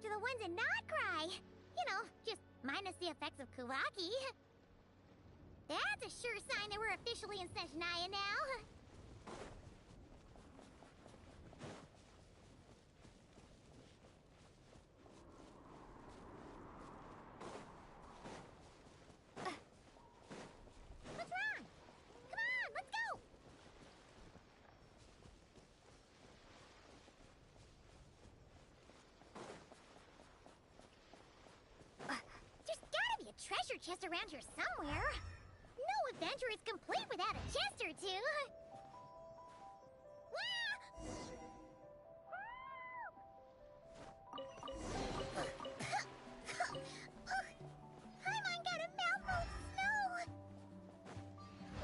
to the ones in Notcry. You know, just minus the effects of Kuvaki. That's a sure sign that we're officially in Snezhnaya now. What's wrong? Come on, let's go! There's gotta be a treasure chest around here somewhere. No adventure is complete without a chest or two. Paimon got a mouthful of snow.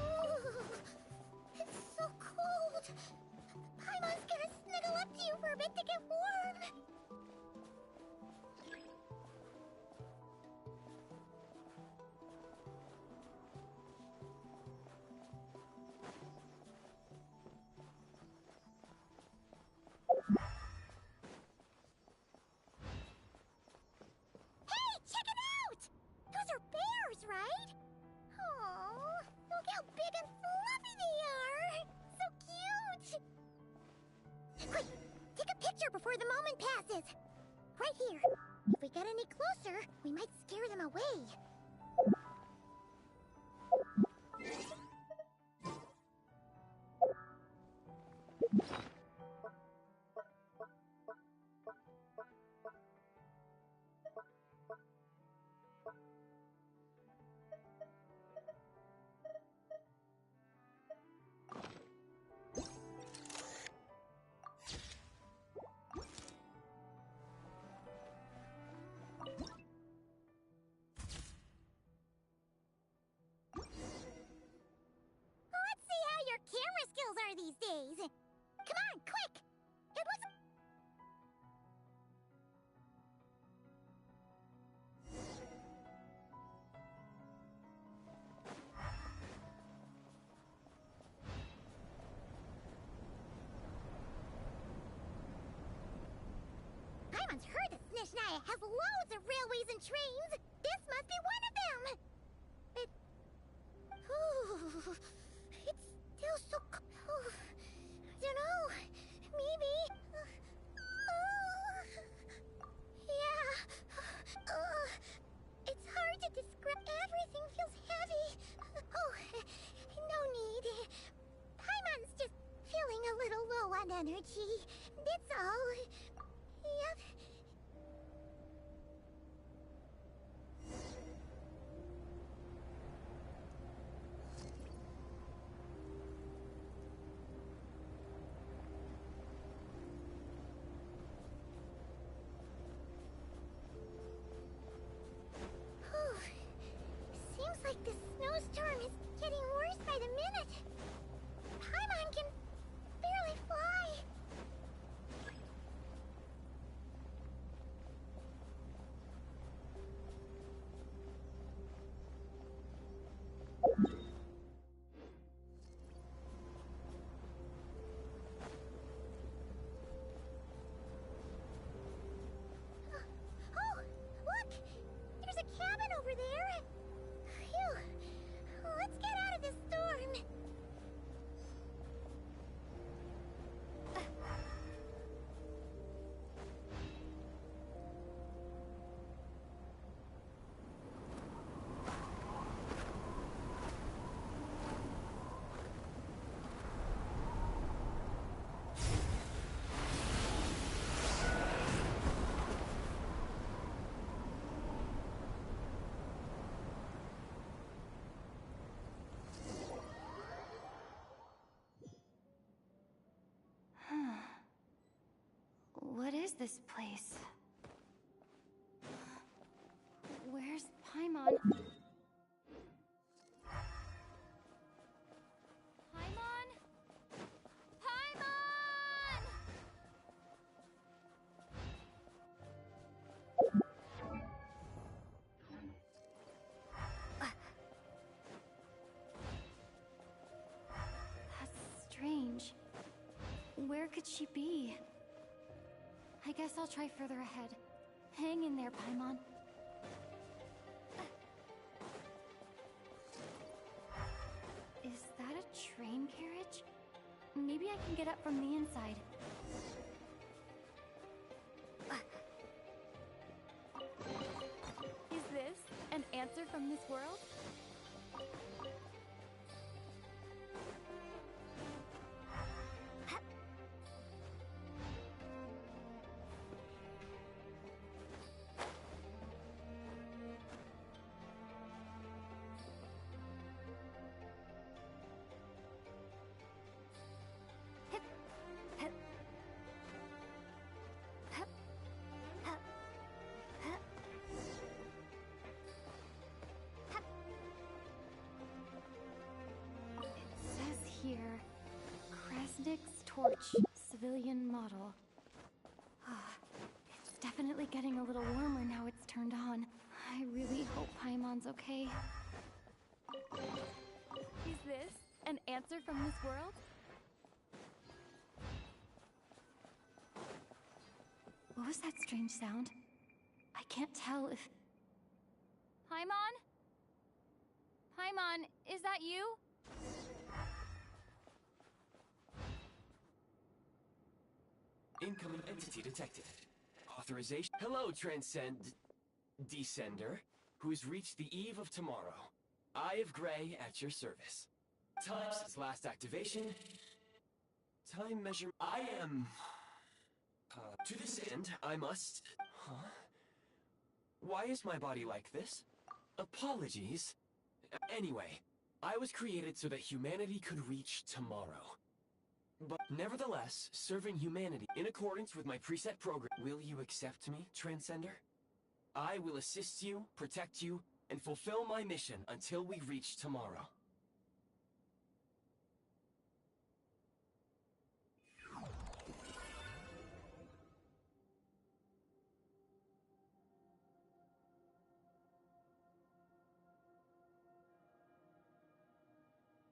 Ooh, it's so cold. Paimon's gonna snuggle up to you for a bit to get warm. Right? Oh, look how big and fluffy they are! So cute! Quick, take a picture before the moment passes. Right here. If we get any closer, we might scare them away. Camera skills are these days. Come on, quick! It was... Paimon's heard that snezhnaya has loads of railways and trains. This must be one of them. It... Ooh, it's still so cold. I don't know. Maybe... yeah. It's hard to describe. Everything feels heavy. Oh, no need. Paimon's just feeling a little low on energy. That's all. Yep. Seems like the snowstorm is getting worse by the minute. Paimon can barely fly. Oh, look! There's a cabin over there. Phew. Let's get out of this storm. What is this place? Where's Paimon? Paimon? Paimon! That's strange. Where could she be? I guess I'll try further ahead. Hang in there, Paimon. Is that a train carriage? Maybe I can get up from the inside. Is this an answer from this world? Here, Krasnik's torch, civilian model. It's definitely getting a little warmer now it's turned on. I really hope Paimon's okay. Is this an answer from this world? What was that strange sound? I can't tell if... Paimon? Paimon, is that you? Incoming entity detected. Authorization. Hello, Descender, who's reached the eve of tomorrow. Eye of Grey at your service. Time since last activation. Time measure. I am. To this end, I must. Huh? Why is my body like this? Apologies. Anyway, I was created so that humanity could reach tomorrow. But nevertheless, serving humanity in accordance with my preset program. Will you accept me, Transcender? I will assist you, protect you, and fulfill my mission until we reach tomorrow.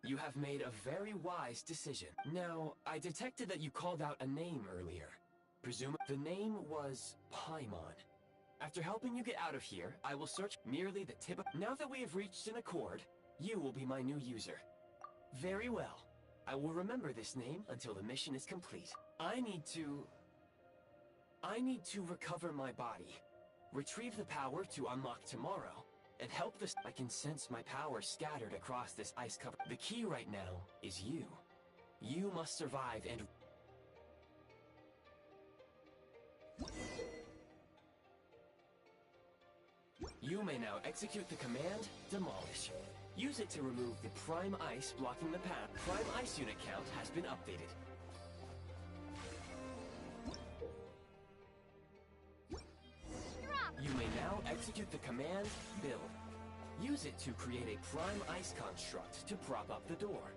You have made a very wise decision. Now, I detected that you called out a name earlier. Presume the name was Paimon. After helping you get out of here, I will search merely the tip of... Now that we have reached an accord, you will be my new user. Very well. I will remember this name until the mission is complete. I need to recover my body, retrieve the power to unlock tomorrow, and help this. I can sense my power scattered across this ice cover. The key right now is you. You must survive and... You may now execute the command, Demolish. Use it to remove the Prime Ice blocking the path. Prime Ice unit count has been updated. You may now execute the command, Build. Use it to create a Prime Ice construct to prop up the door.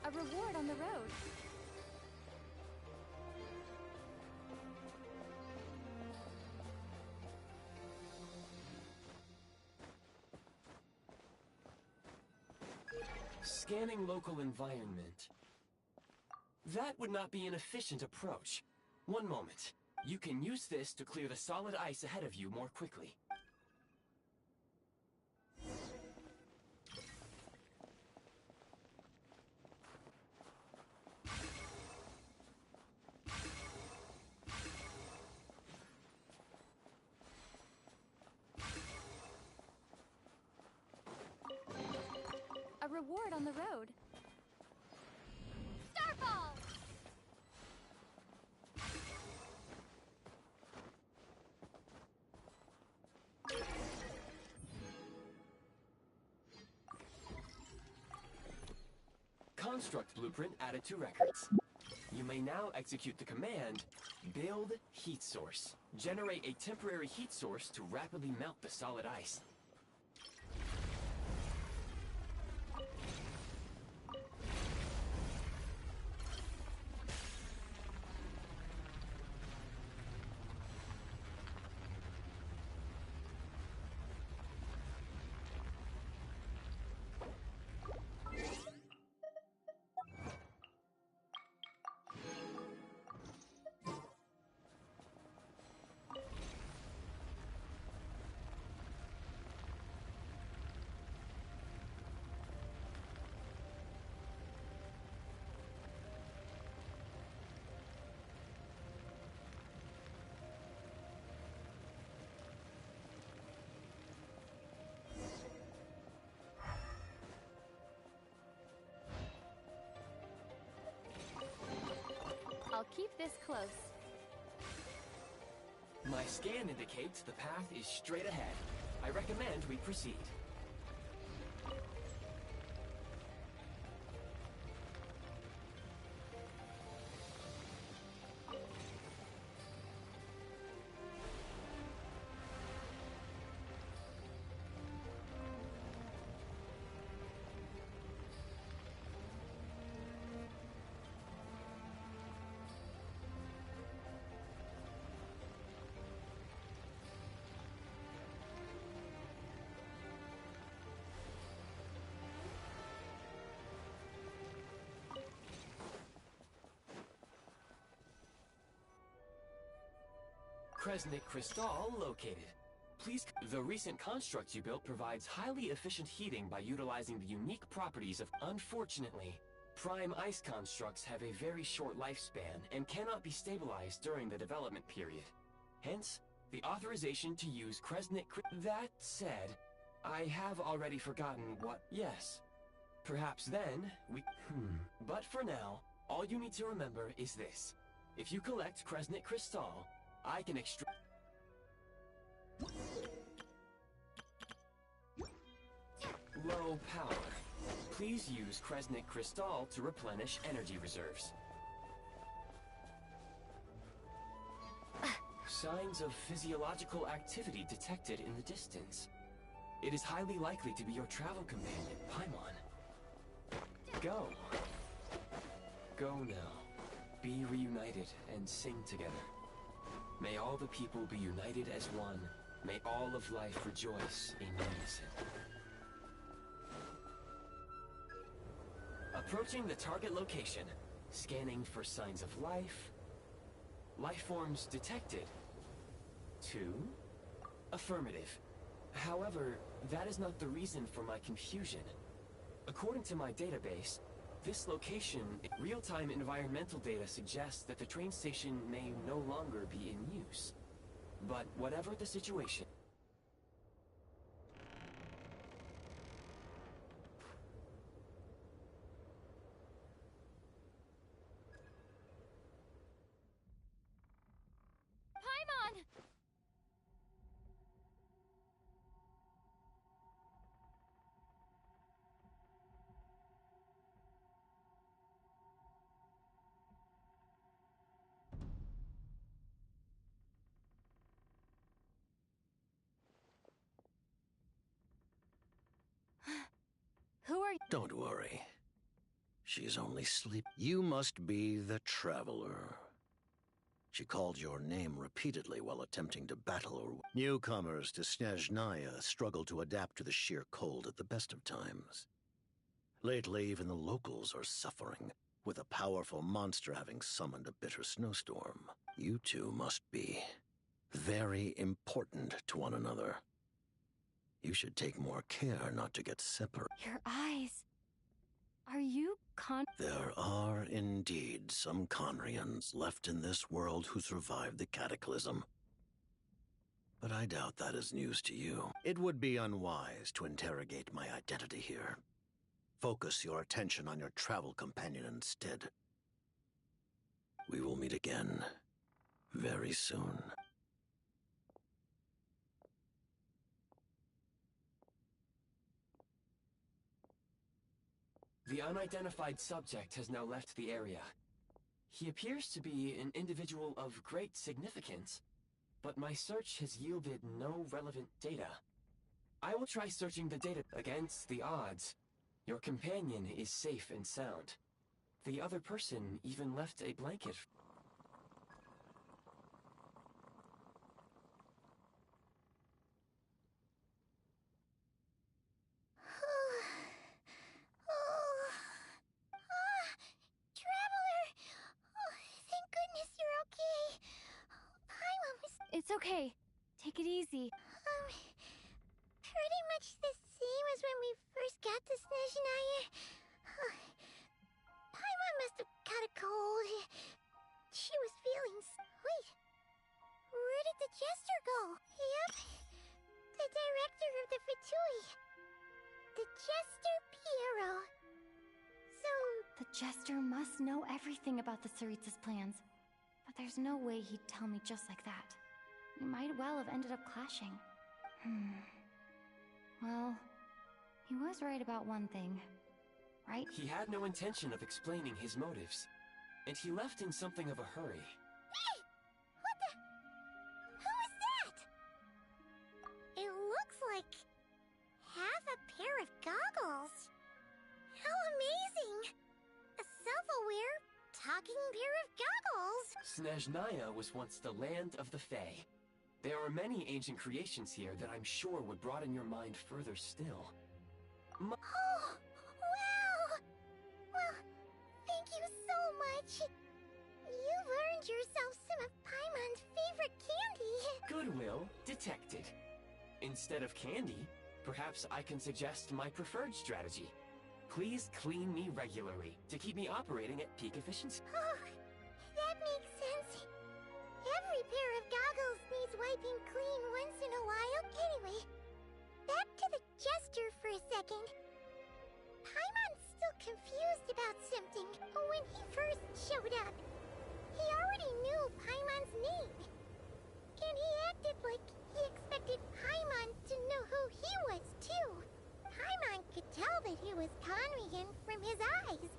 A reward on the road. Scanning local environment. That would not be an efficient approach. One moment. You can use this to clear the solid ice ahead of you more quickly. A reward on the road. Starfall! Construct blueprint added to records. You may now execute the command, Build Heat Source. Generate a temporary heat source to rapidly melt the solid ice. I'll keep this close. My scan indicates the path is straight ahead. I recommend we proceed. Kresnik Crystal located. Please. The recent construct you built provides highly efficient heating by utilizing the unique properties of. Unfortunately, prime ice constructs have a very short lifespan and cannot be stabilized during the development period. Hence, the authorization to use Kresnik. That said, I have already forgotten what. Yes. Perhaps then we. But for now, all you need to remember is this: if you collect Kresnik Crystal, I can extract. Low power. Please use Kresnik Crystal to replenish energy reserves. Signs of physiological activity detected in the distance. It is highly likely to be your travel companion, Paimon. Go. Go now. Be reunited and sing together. May all the people be united as one. May all of life rejoice in unison. Approaching the target location. Scanning for signs of life. Life forms detected. 2. Affirmative. However, that is not the reason for my confusion. According to my database, this location, real-time environmental data suggests that the train station may no longer be in use. But whatever the situation... Paimon! Who are you? Don't worry. She's only sleep. You must be the Traveler. She called your name repeatedly while attempting to battle or... Newcomers to Snezhnaya struggle to adapt to the sheer cold at the best of times. Lately, even the locals are suffering, with a powerful monster having summoned a bitter snowstorm. You two must be very important to one another. You should take more care not to get separate. Your eyes. Are you There are indeed some Conrians left in this world who survived the cataclysm. But I doubt that is news to you. It would be unwise to interrogate my identity here. Focus your attention on your travel companion instead. We will meet again very soon. The unidentified subject has now left the area. He appears to be an individual of great significance, but my search has yielded no relevant data. I will try searching the data against the odds. Your companion is safe and sound. The other person even left a blanket. Traveler! Oh, thank goodness you're okay. Paimon was It's okay. Take it easy. pretty much the same as when we first got to Snezhnaya. Paimon must have caught a cold. She was feeling... Wait. Where did the jester go? Yep. The director of the Fatui. The Jester Piero. So... The Jester must know everything about the Tsaritsa's plans. But there's no way he'd tell me just like that. We might well have ended up clashing. Well, he was right about one thing, right? He had no intention of explaining his motives, and he left in something of a hurry. Hey! What the? Who is that? It looks like half a pair of goggles. How amazing! A self-aware, talking pair of goggles! Snezhnaya was once the land of the Fae. There are many ancient creations here that I'm sure would broaden your mind further still. Oh, wow! Well, thank you so much. You've earned yourself some of Paimon's favorite candy. Goodwill detected. Instead of candy, perhaps I can suggest my preferred strategy. Please clean me regularly to keep me operating at peak efficiency. Oh, that makes sense. Every pair of goggles needs wiping clean once in a while. Anyway, back to the jester for a second. Paimon's still confused about something. When he first showed up, he already knew Paimon's name. And he acted like he expected Paimon to know who he was, too. Paimon could tell that he was Conrian from his eyes.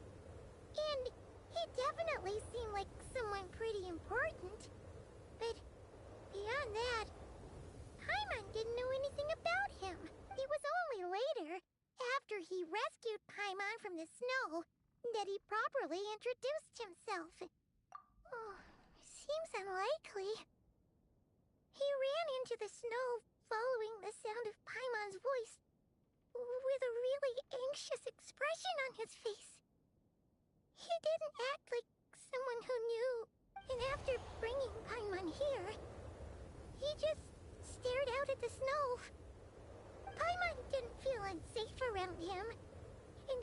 And he definitely seemed like someone pretty important. But beyond that, Paimon didn't know anything about him. It was only later, after he rescued Paimon from the snow, that he properly introduced himself. Oh, seems unlikely. He ran into the snow following the sound of Paimon's voice, with a really anxious expression on his face. He didn't act like someone who knew, and after bringing Paimon here, he just stared out at the snow. Paimon didn't feel unsafe around him, and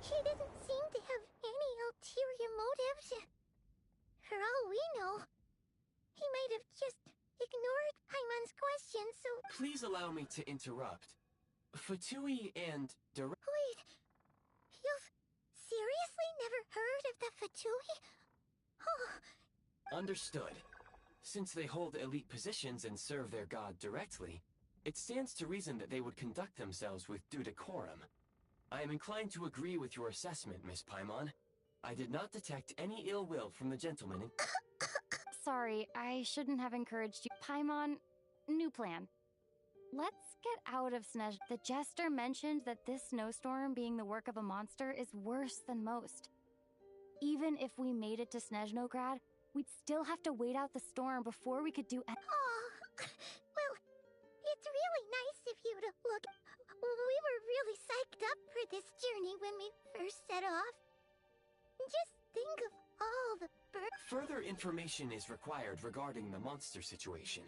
he didn't seem to have any ulterior motives. For all we know, he might have just ignored Paimon's question, so... Please allow me to interrupt. Fatui and Wait, you've seriously never heard of the Fatui? Oh, Understood. Since they hold elite positions and serve their god directly, it stands to reason that they would conduct themselves with due decorum. I am inclined to agree with your assessment, Miss Paimon. I did not detect any ill will from the gentleman in... Sorry, I shouldn't have encouraged you. Paimon, new plan. Let's get out of Snezh. The jester mentioned that this snowstorm being the work of a monster is worse than most. Even if we made it to Snezhnograd, we'd still have to wait out the storm before we could do well, it's really nice of you to look. We were really psyched up for this journey when we first set off. Just think of all the Further information is required regarding the monster situation.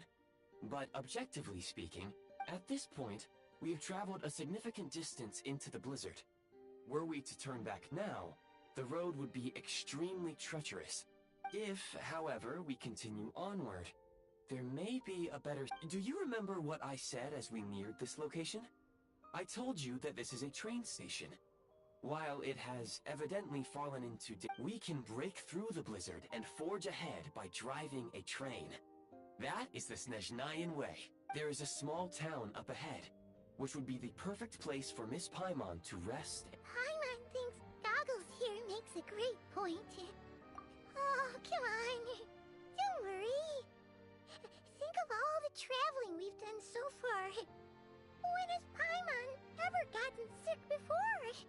But objectively speaking, at this point, we have traveled a significant distance into the blizzard. Were we to turn back now, the road would be extremely treacherous. If, however, we continue onward, there may be a better... Do you remember what I said as we neared this location? I told you that this is a train station. While it has evidently fallen into... we can break through the blizzard and forge ahead by driving a train. That is the Snezhnayan way. There is a small town up ahead, which would be the perfect place for Miss Paimon to rest. Paimon thinks Goggles here makes a great point. Oh, come on. Don't worry. Think of all the traveling we've done so far. When has Paimon ever gotten sick before?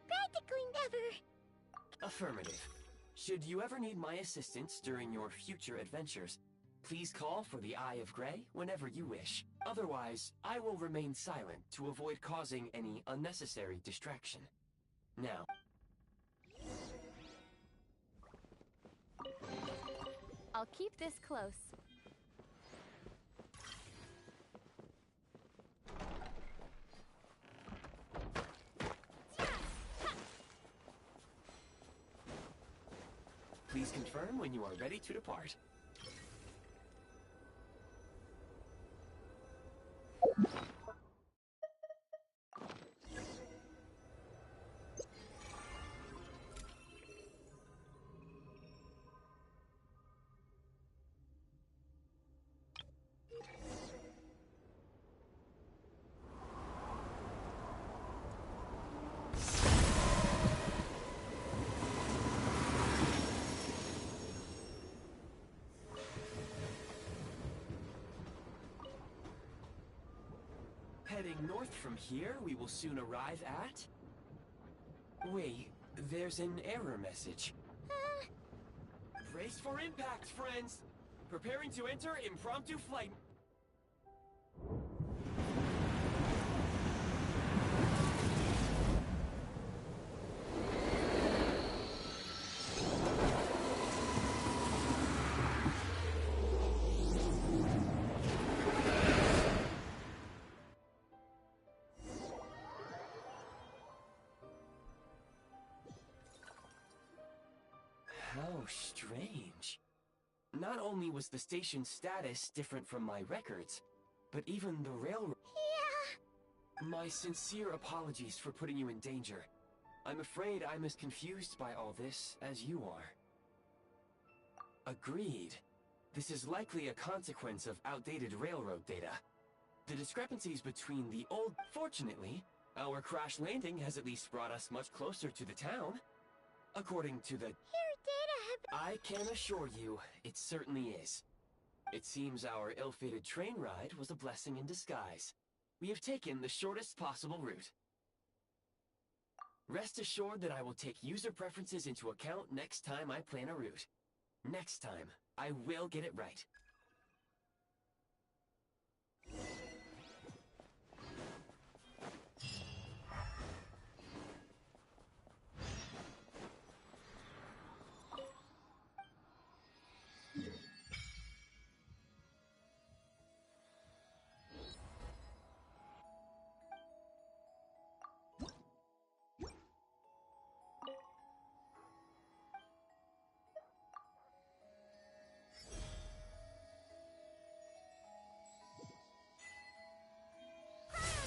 Practically never. Affirmative. Should you ever need my assistance during your future adventures, please call for the Eye of Grey whenever you wish. Otherwise, I will remain silent to avoid causing any unnecessary distraction. Now, I'll keep this close. please confirm when you are ready to depart. heading north from here, we will soon arrive at... Wait, there's an error message. Brace for impact, friends! Preparing to enter impromptu flight. How strange. Not only was the station's status different from my records, but even the railroad... Yeah. My sincere apologies for putting you in danger. I'm afraid I'm as confused by all this as you are. Agreed. This is likely a consequence of outdated railroad data. The discrepancies between the old... Fortunately, our crash landing has at least brought us much closer to the town. According to the... Your data have... I can assure you, it certainly is. It seems our ill-fated train ride was a blessing in disguise. We have taken the shortest possible route. Rest assured that I will take user preferences into account next time I plan a route. Next time, I will get it right.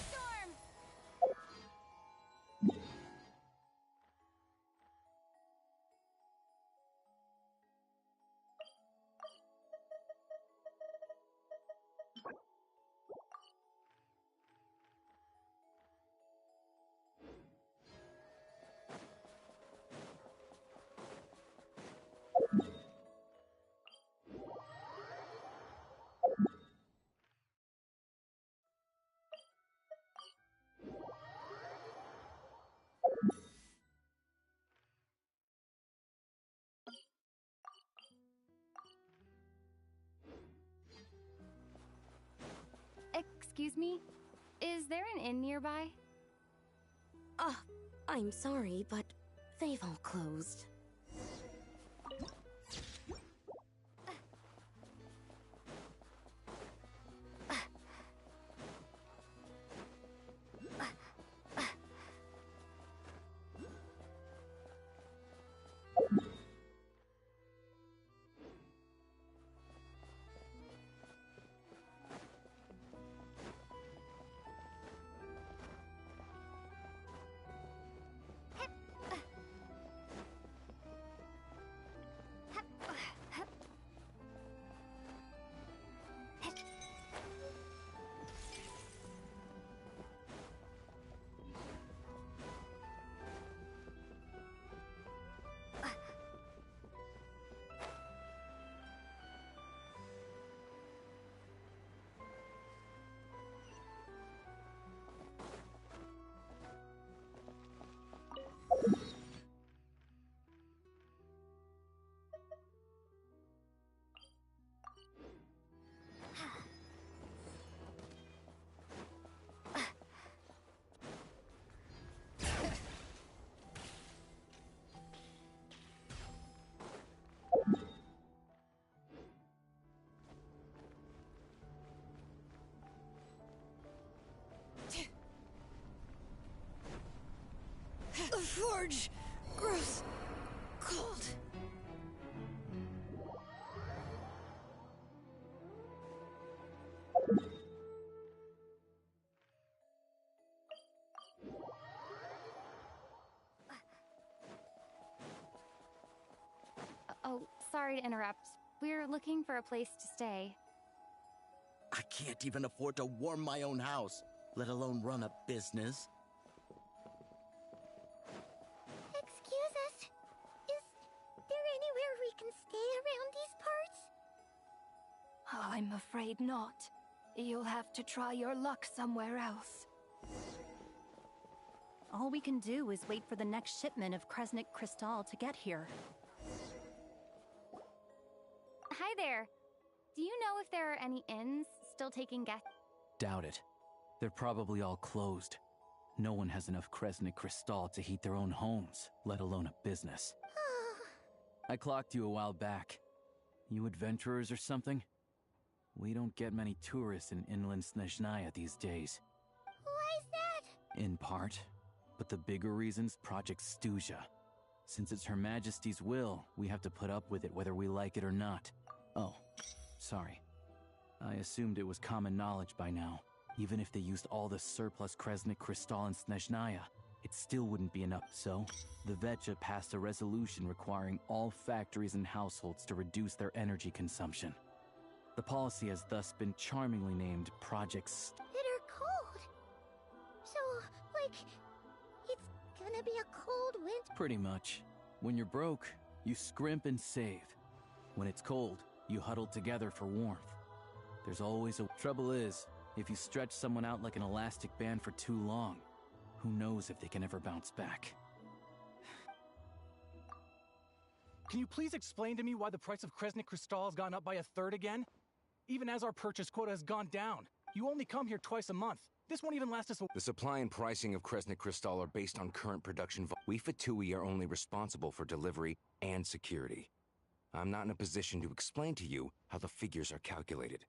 Storm! Excuse me? Is there an inn nearby? I'm sorry, but they've all closed. The forge! Gross. Cold. Oh, sorry to interrupt. We're looking for a place to stay. I can't even afford to warm my own house, let alone run a business. Excuse us. Is there anywhere we can stay around these parts? I'm afraid not. You'll have to try your luck somewhere else. All we can do is wait for the next shipment of Kresnik Crystal to get here. Hi there. Do you know if there are any inns still taking guests? Doubt it. They're probably all closed. No one has enough Kresnik Crystal to heat their own homes, let alone a business. I clocked you a while back. You adventurers or something? We don't get many tourists in inland Snezhnaya these days. Why is that? In part. But the bigger reason's Project Stuzha. Since it's Her Majesty's will, we have to put up with it whether we like it or not. Oh, sorry. I assumed it was common knowledge by now. Even if they used all the surplus Kresnik Crystal in Snezhnaya, it still wouldn't be enough. So, the Vecha passed a resolution requiring all factories and households to reduce their energy consumption. The policy has thus been charmingly named Project Bitter cold. So, like, it's gonna be a cold winter. Pretty much. When you're broke, you scrimp and save. When it's cold, you huddle together for warmth. There's always a... Trouble is, if you stretch someone out like an elastic band for too long, who knows if they can ever bounce back. Can you please explain to me why the price of Kresnik Crystal has gone up by 1/3 again? Even as our purchase quota has gone down. You only come here twice a month. This won't even last us a... The supply and pricing of Kresnik Crystal are based on current production We Fatui are only responsible for delivery and security. I'm not in a position to explain to you how the figures are calculated.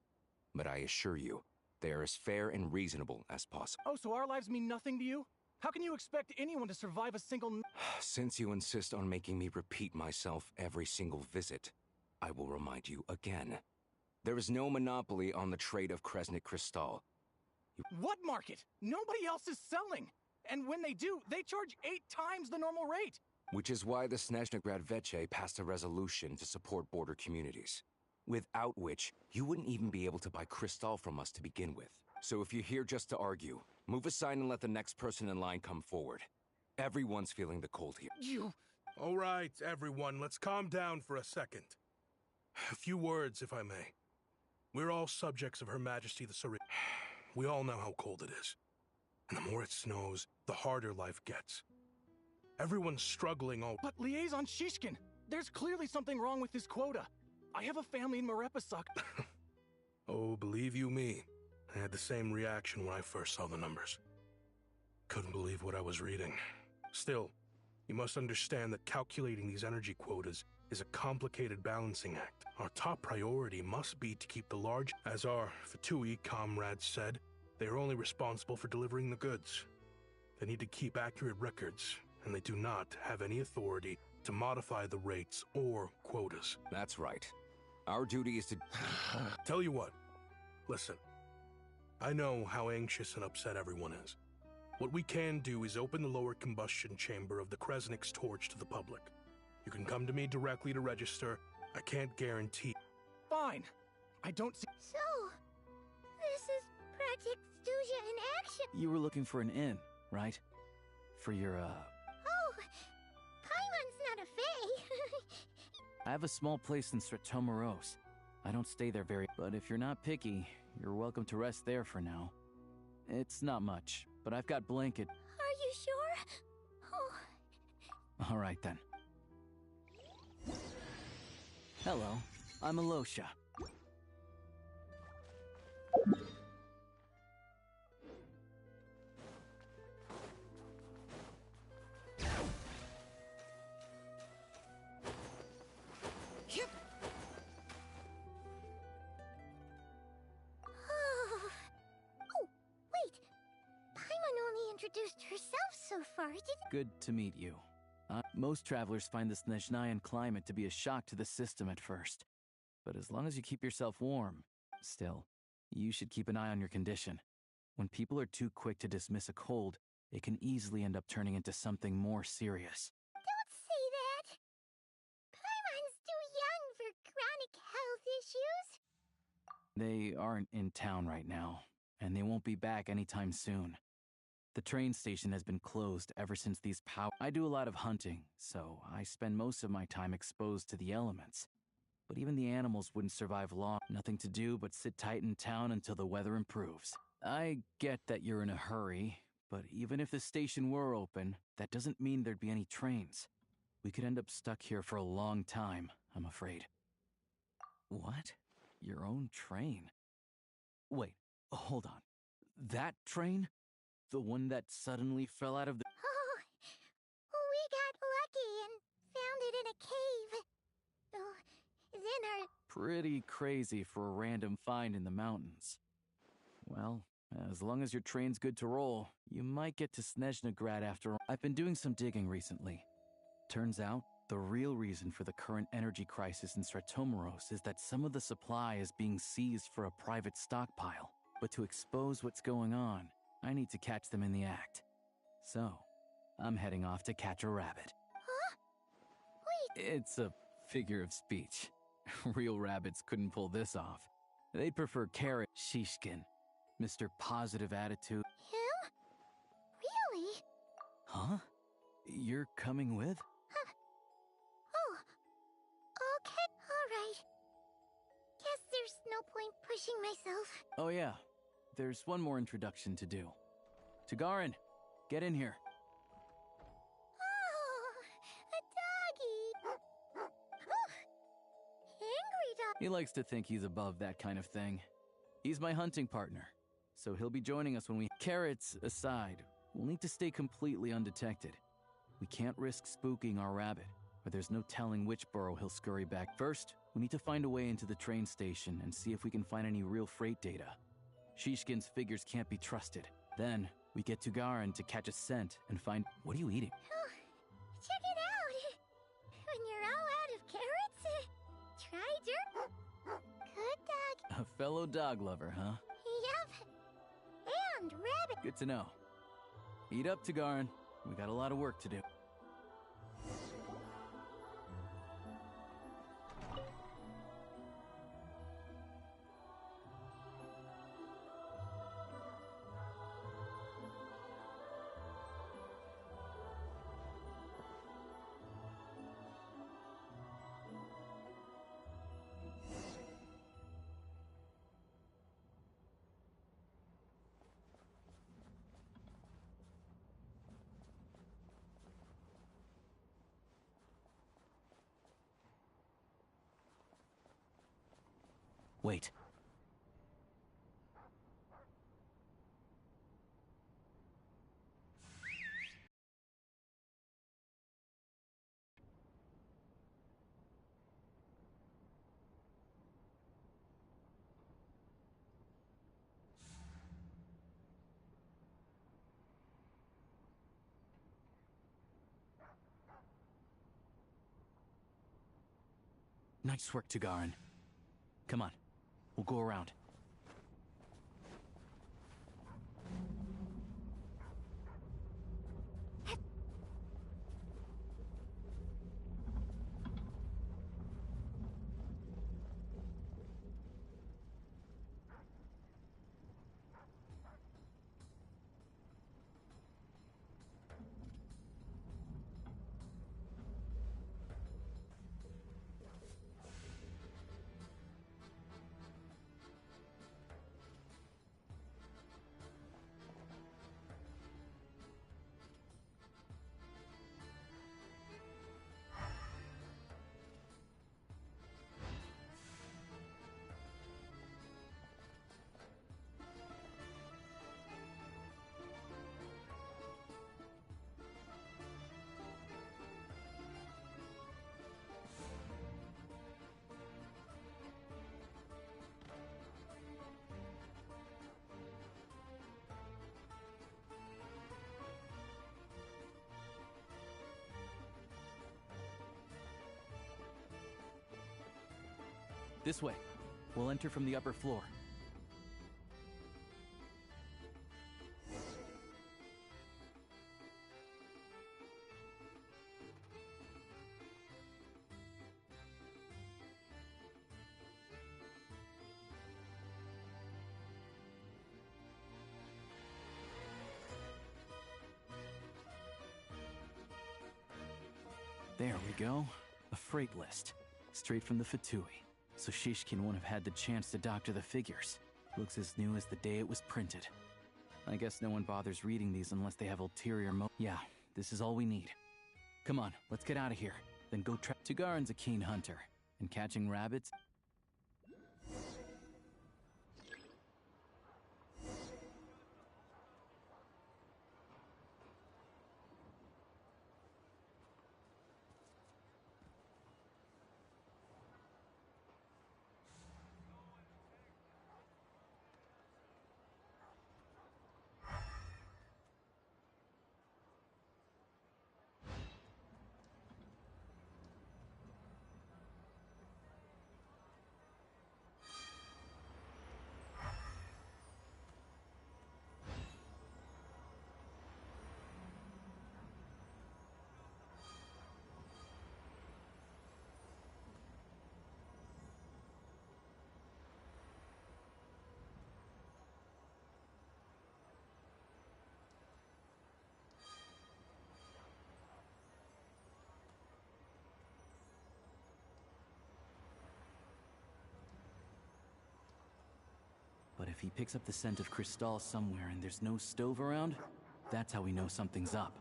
But I assure you, they are as fair and reasonable as possible. Oh, so our lives mean nothing to you? How can you expect anyone to survive a single... Since you insist on making me repeat myself every single visit, I will remind you again. There is no monopoly on the trade of Kresnik Crystal. What market? Nobody else is selling! And when they do, they charge 8 times the normal rate! Which is why the Snezhnagrad Veche passed a resolution to support border communities. Without which, you wouldn't even be able to buy crystal from us to begin with. So if you're here just to argue, move aside and let the next person in line come forward. Everyone's feeling the cold here. You... All right, everyone, let's calm down for a second. A few words, if I may. We're all subjects of Her Majesty the Serene. We all know how cold it is. And the more it snows, the harder life gets. Everyone's struggling all... But Liaison Shishkin, there's clearly something wrong with this quota. I have a family in Marepasuk. Oh, believe you me, I had the same reaction when I first saw the numbers. Couldn't believe what I was reading. Still, you must understand that calculating these energy quotas is a complicated balancing act. Our top priority must be to keep the large... As our Fatui comrades said, they are only responsible for delivering the goods. They need to keep accurate records, and they do not have any authority to modify the rates or quotas. That's right. Our duty is to... Tell you what, listen. I know how anxious and upset everyone is. What we can do is open the lower combustion chamber of the Kresnik's torch to the public. You can come to me directly to register. I can't guarantee... Fine. I don't see... So, this is Project Stuzha in action. You were looking for an inn, right? For your, Oh, Paimon's not a fae. I have a small place in Stratomoros. I don't stay there very... But if you're not picky, you're welcome to rest there for now. It's not much, but I've got blanket... Are you sure? Oh... All right, then. Hello, I'm Alosha. Oh, wait. Paimon only introduced herself so far, Good to meet you. Most travelers find the Snezhnayan climate to be a shock to the system at first. But as long as you keep yourself warm, still, you should keep an eye on your condition. When people are too quick to dismiss a cold, it can easily end up turning into something more serious. Don't say that. Paimon's too young for chronic health issues. They aren't in town right now, and they won't be back anytime soon. The train station has been closed ever since these I do a lot of hunting, so I spend most of my time exposed to the elements. but even the animals wouldn't survive long. Nothing to do but sit tight in town until the weather improves. I get that you're in a hurry, but even if the station were open, that doesn't mean there'd be any trains. We could end up stuck here for a long time, I'm afraid. What? Your own train? Wait, hold on. That train? The one that suddenly fell out of the... Oh, we got lucky and found it in a cave. Oh, then our... Pretty crazy for a random find in the mountains. Well, as long as your train's good to roll, you might get to Snezhnagrad after all. I've been doing some digging recently. Turns out, the real reason for the current energy crisis in Stratomaros is that some of the supply is being seized for a private stockpile. But to expose what's going on, I need to catch them in the act. So, I'm heading off to catch a rabbit. Huh? Wait. It's a figure of speech. Real rabbits couldn't pull this off. They'd prefer carrot Shishkin, Mr. Positive Attitude. Him? Really? Huh? You're coming with? Oh. Okay, alright. Guess there's no point pushing myself. Oh yeah, there's one more introduction to do. Tagarin, get in here. Oh, a doggy. Oh, angry dog. He likes to think he's above that kind of thing. He's my hunting partner, so he'll be joining us when we... Carrots aside, we'll need to stay completely undetected. We can't risk spooking our rabbit, but there's no telling which burrow he'll scurry back. First, we need to find a way into the train station and see if we can find any real freight data. Shishkin's figures can't be trusted. Then, we get Tagarin to catch a scent and find... What are you eating? Oh, check it out. When you're all out of carrots, try dirt. Good dog. A fellow dog lover, huh? Yep. And rabbit. Good to know. Eat up, Tagarin. We got a lot of work to do. Wait. Nice work, Tagarin. Come on. We'll go around. This way. We'll enter from the upper floor. There we go. A freight list. Straight from the Fatui. so Shishkin won't have had the chance to doctor the figures. Looks as new as the day it was printed. I guess no one bothers reading these unless they have ulterior Yeah, this is all we need. Come on, let's get out of here. Then go trap. Tugarin's a keen hunter, and catching rabbits... But if he picks up the scent of Cristal somewhere and there's no stove around, that's how we know something's up.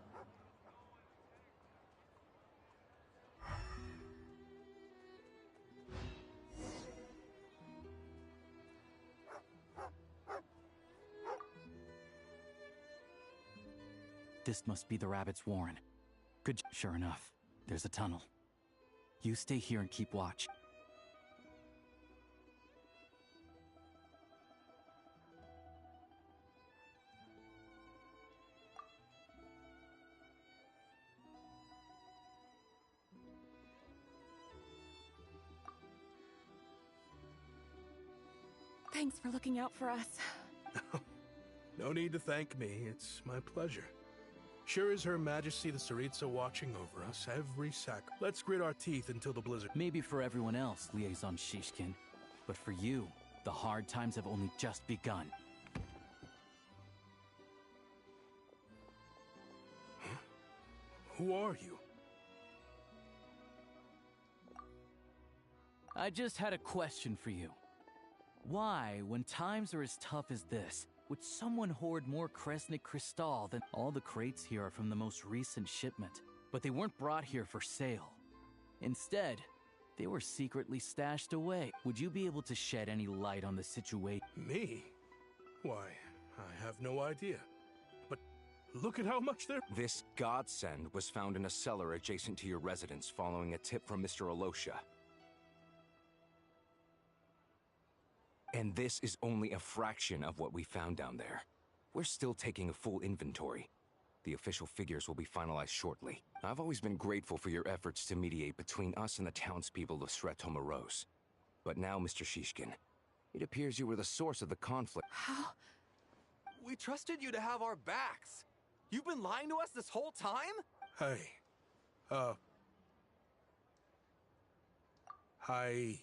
This must be the rabbit's warren. Good. Sure enough, there's a tunnel. You stay here and keep watch. Thanks for looking out for us. No need to thank me. It's my pleasure. Sure is Her Majesty the Tsaritsa watching over us every sec. Let's grit our teeth until the blizzard. Maybe for everyone else, Liaison Shishkin. But for you, the hard times have only just begun. Huh? Who are you? I just had a question for you. Why, when times are as tough as this, would someone hoard more Kresnik Cristal than... All the crates here are from the most recent shipment, but they weren't brought here for sale. Instead, they were secretly stashed away. Would you be able to shed any light on the situation? Me? Why, I have no idea. But look at how much there... This godsend was found in a cellar adjacent to your residence following a tip from Mr. Alosha. And this is only a fraction of what we found down there. We're still taking a full inventory. The official figures will be finalized shortly. I've always been grateful for your efforts to mediate between us and the townspeople of Sretomaros. But now, Mr. Shishkin, it appears you were the source of the conflict. How? We trusted you to have our backs. You've been lying to us this whole time? Hey, I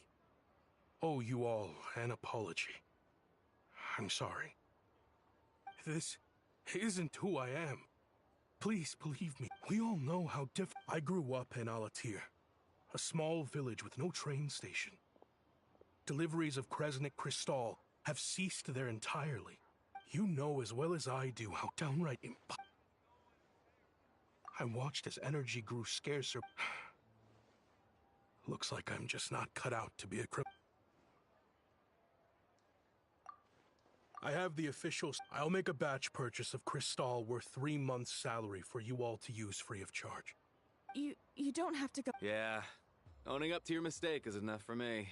owe you all an apology. I'm sorry. This isn't who I am. Please believe me. We all know how I grew up in Alatir, a small village with no train station. Deliveries of Kresnik Cristal have ceased there entirely. You know as well as I do how downright I watched as energy grew scarcer. Looks like I'm just not cut out to be a criminal. I have the officials. I'll make a batch purchase of Cristal worth 3 months' salary for you all to use free of charge. You don't have to go. Yeah, owning up to your mistake is enough for me.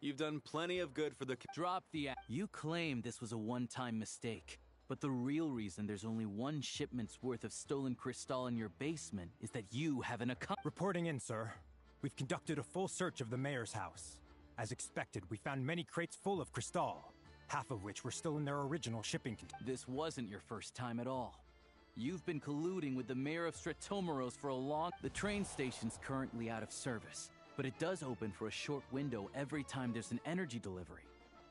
You've done plenty of good for the... Drop the... You claim this was a one-time mistake, but the real reason there's only one shipment's worth of stolen Cristal in your basement is that you have an account... Reporting in, sir. We've conducted a full search of the mayor's house. As expected, we found many crates full of Cristal, half of which were still in their original shipping container. This wasn't your first time at all. You've been colluding with the mayor of Sretomaros for a long... The train station's currently out of service, but it does open for a short window every time there's an energy delivery.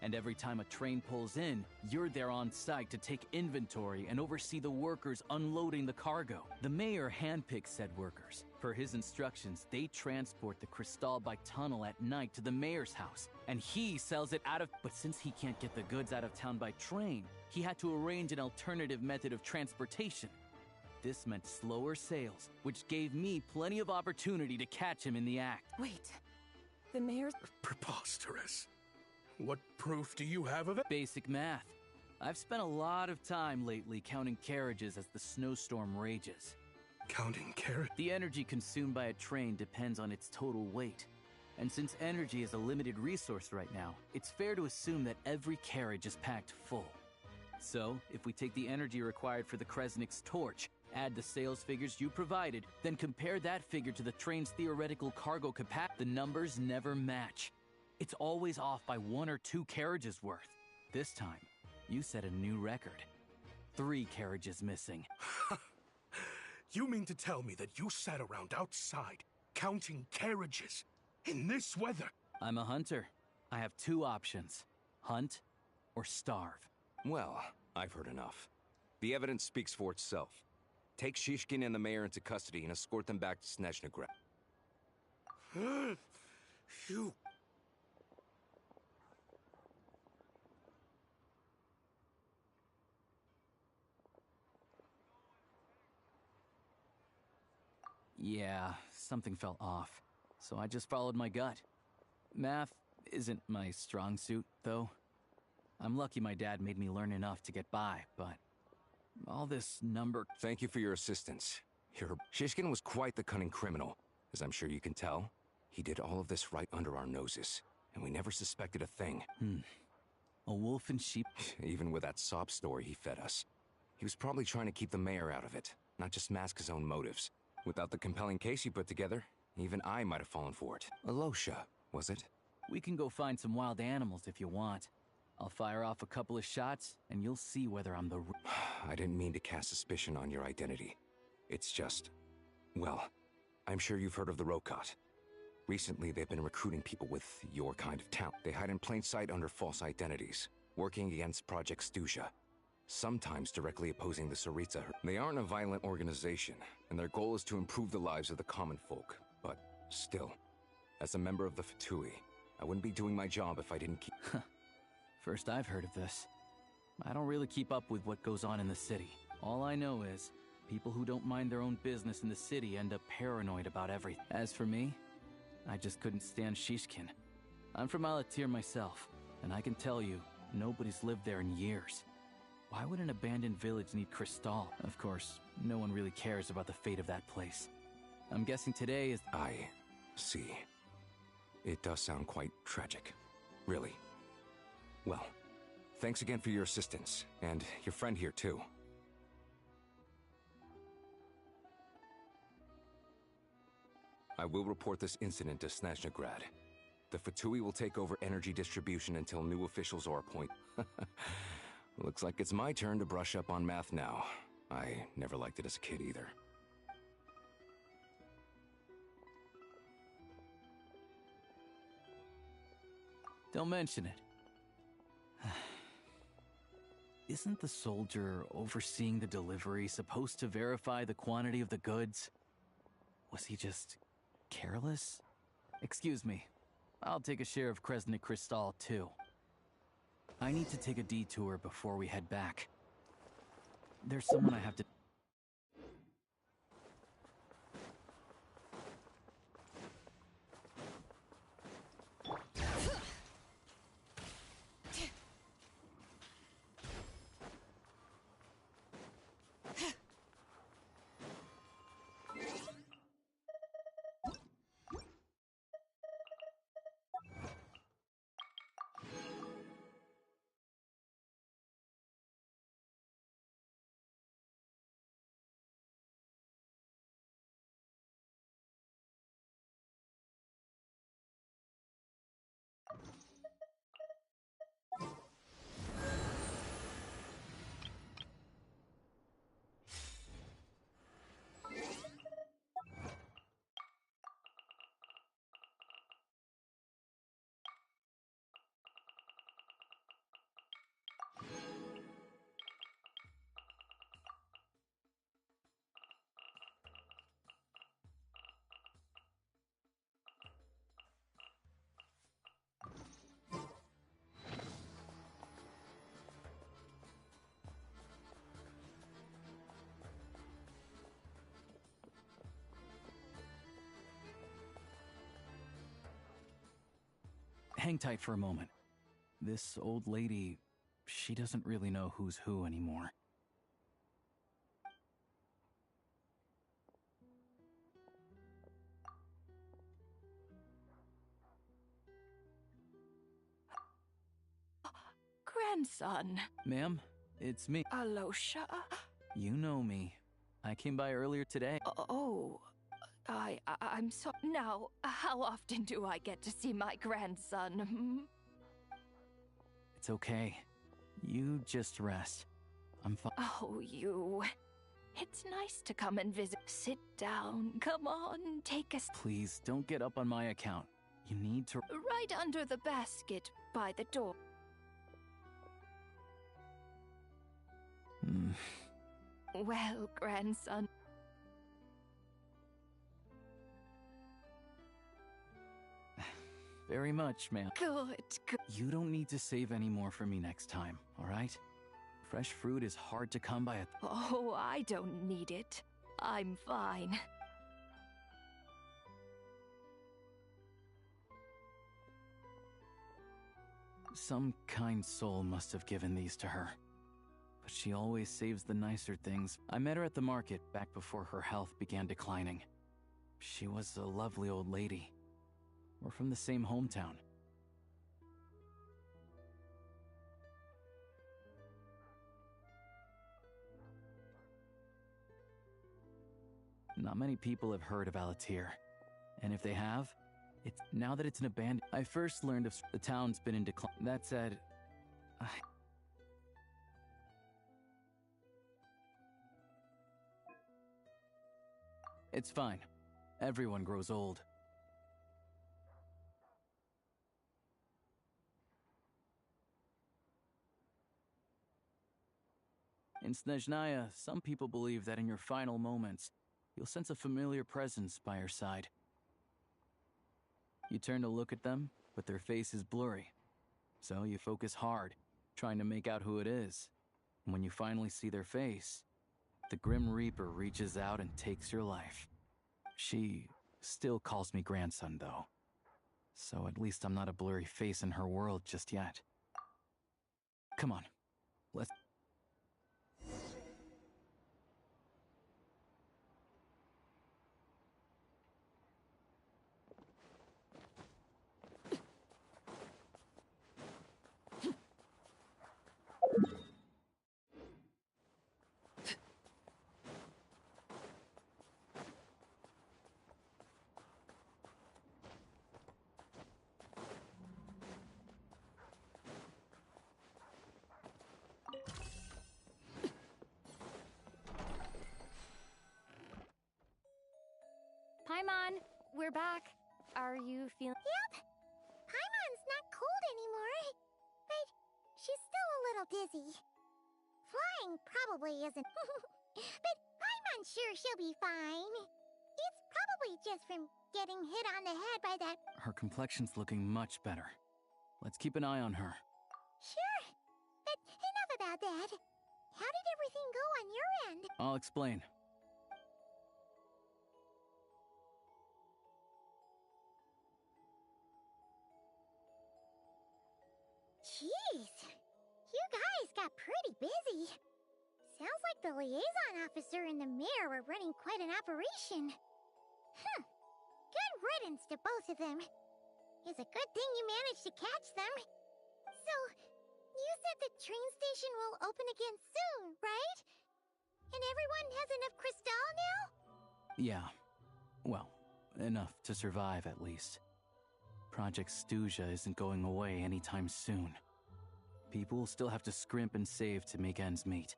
And every time a train pulls in, you're there on site to take inventory and oversee the workers unloading the cargo. The mayor handpicks said workers. Per his instructions, they transport the crystal by tunnel at night to the mayor's house, and he sells it out of... But since he can't get the goods out of town by train, he had to arrange an alternative method of transportation. This meant slower sales, which gave me plenty of opportunity to catch him in the act. Wait, the mayor's... Preposterous. What proof do you have of it? Basic math. I've spent a lot of time lately counting carriages as the snowstorm rages. Counting carriages? The energy consumed by a train depends on its total weight. And since energy is a limited resource right now, it's fair to assume that every carriage is packed full. So, if we take the energy required for the Kresnik's torch, add the sales figures you provided, then compare that figure to the train's theoretical cargo capacity, the numbers never match. It's always off by 1 or 2 carriages worth. This time, you set a new record. 3 carriages missing. You mean to tell me that you sat around outside, counting carriages, in this weather? I'm a hunter. I have 2 options. Hunt or starve. Well, I've heard enough. The evidence speaks for itself. Take Shishkin and the mayor into custody and escort them back to Snezhnaya. You... Yeah, something felt off, so I just followed my gut. Math isn't my strong suit, though. I'm lucky my dad made me learn enough to get by, but all this number... Thank you for your assistance. Shishkin was quite the cunning criminal, as I'm sure you can tell. He did all of this right under our noses, and we never suspected a thing. A wolf in sheep... Even with that sob story he fed us. He was probably trying to keep the mayor out of it, not just mask his own motives. Without the compelling case he put together, even I might have fallen for it. Alosha, was it? We can go find some wild animals if you want. I'll fire off a couple of shots, and you'll see whether I'm the... I didn't mean to cast suspicion on your identity. It's just... Well, I'm sure you've heard of the Rokot. Recently, they've been recruiting people with your kind of talent. They hide in plain sight under false identities, working against Project Stuzha. Sometimes directly opposing the Tsaritsa. They aren't a violent organization, and their goal is to improve the lives of the common folk. But still, as a member of the Fatui, I wouldn't be doing my job if I didn't keep... First I've heard of this. I don't really keep up with what goes on in the city. All I know is, people who don't mind their own business in the city end up paranoid about everything. As for me, I just couldn't stand Shishkin. I'm from Alatir myself, and I can tell you, nobody's lived there in years. Why would an abandoned village need Crystal? Of course, no one really cares about the fate of that place. I'm guessing today is... I see. It does sound quite tragic. Really. Well, thanks again for your assistance, and your friend here too. I will report this incident to Snezhnaya. The Fatui will take over energy distribution until new officials are appointed. Looks like it's my turn to brush up on math now. I never liked it as a kid either. Don't mention it. Isn't the soldier overseeing the delivery supposed to verify the quantity of the goods? Was he just careless? Excuse me. I'll take a share of Kresnik Crystal too. I need to take a detour before we head back. There's someone I have to... hang tight for a moment. This old lady, she doesn't really know who's who anymore. Grandson. Ma'am, it's me. Alosha. You know me. I came by earlier today. Oh, I'm so. Now, how often do I get to see my grandson? Hmm? It's okay. You just rest. I'm fine. Oh, you. It's nice to come and visit. Sit down. Come on, take a. Please, don't get up on my account. You need to. Right under the basket by the door. Well, grandson. Very much, ma'am. Good. You don't need to save any more for me next time, all right? Fresh fruit is hard to come by. Oh, I don't need it. I'm fine. Some kind soul must have given these to her. But she always saves the nicer things. I met her at the market back before her health began declining. She was a lovely old lady. We're from the same hometown. Not many people have heard of Alatir. And if they have, it's now that it's an abandoned. I first learned of the town's been in decline. That said, it's fine. Everyone grows old. In Snezhnaya, some people believe that in your final moments, you'll sense a familiar presence by your side. You turn to look at them, but their face is blurry. So you focus hard, trying to make out who it is. And when you finally see their face, the Grim Reaper reaches out and takes your life. She still calls me grandson, though. So at least I'm not a blurry face in her world just yet. Come on, let's... Paimon, we're back. Are you feeling... Yep. Paimon's not cold anymore. But she's still a little dizzy. Flying probably isn't. But Paimon's sure she'll be fine. It's probably just from getting hit on the head by that... Her complexion's looking much better. Let's keep an eye on her. Sure. But enough about that. How did everything go on your end? I'll explain. Jeez, you guys got pretty busy. Sounds like the liaison officer and the mayor were running quite an operation. Good riddance to both of them. It's a good thing you managed to catch them. So, you said the train station will open again soon, right? And everyone has enough crystal now? Yeah. Well, enough to survive at least. Project Stuzha isn't going away anytime soon. People will still have to scrimp and save to make ends meet.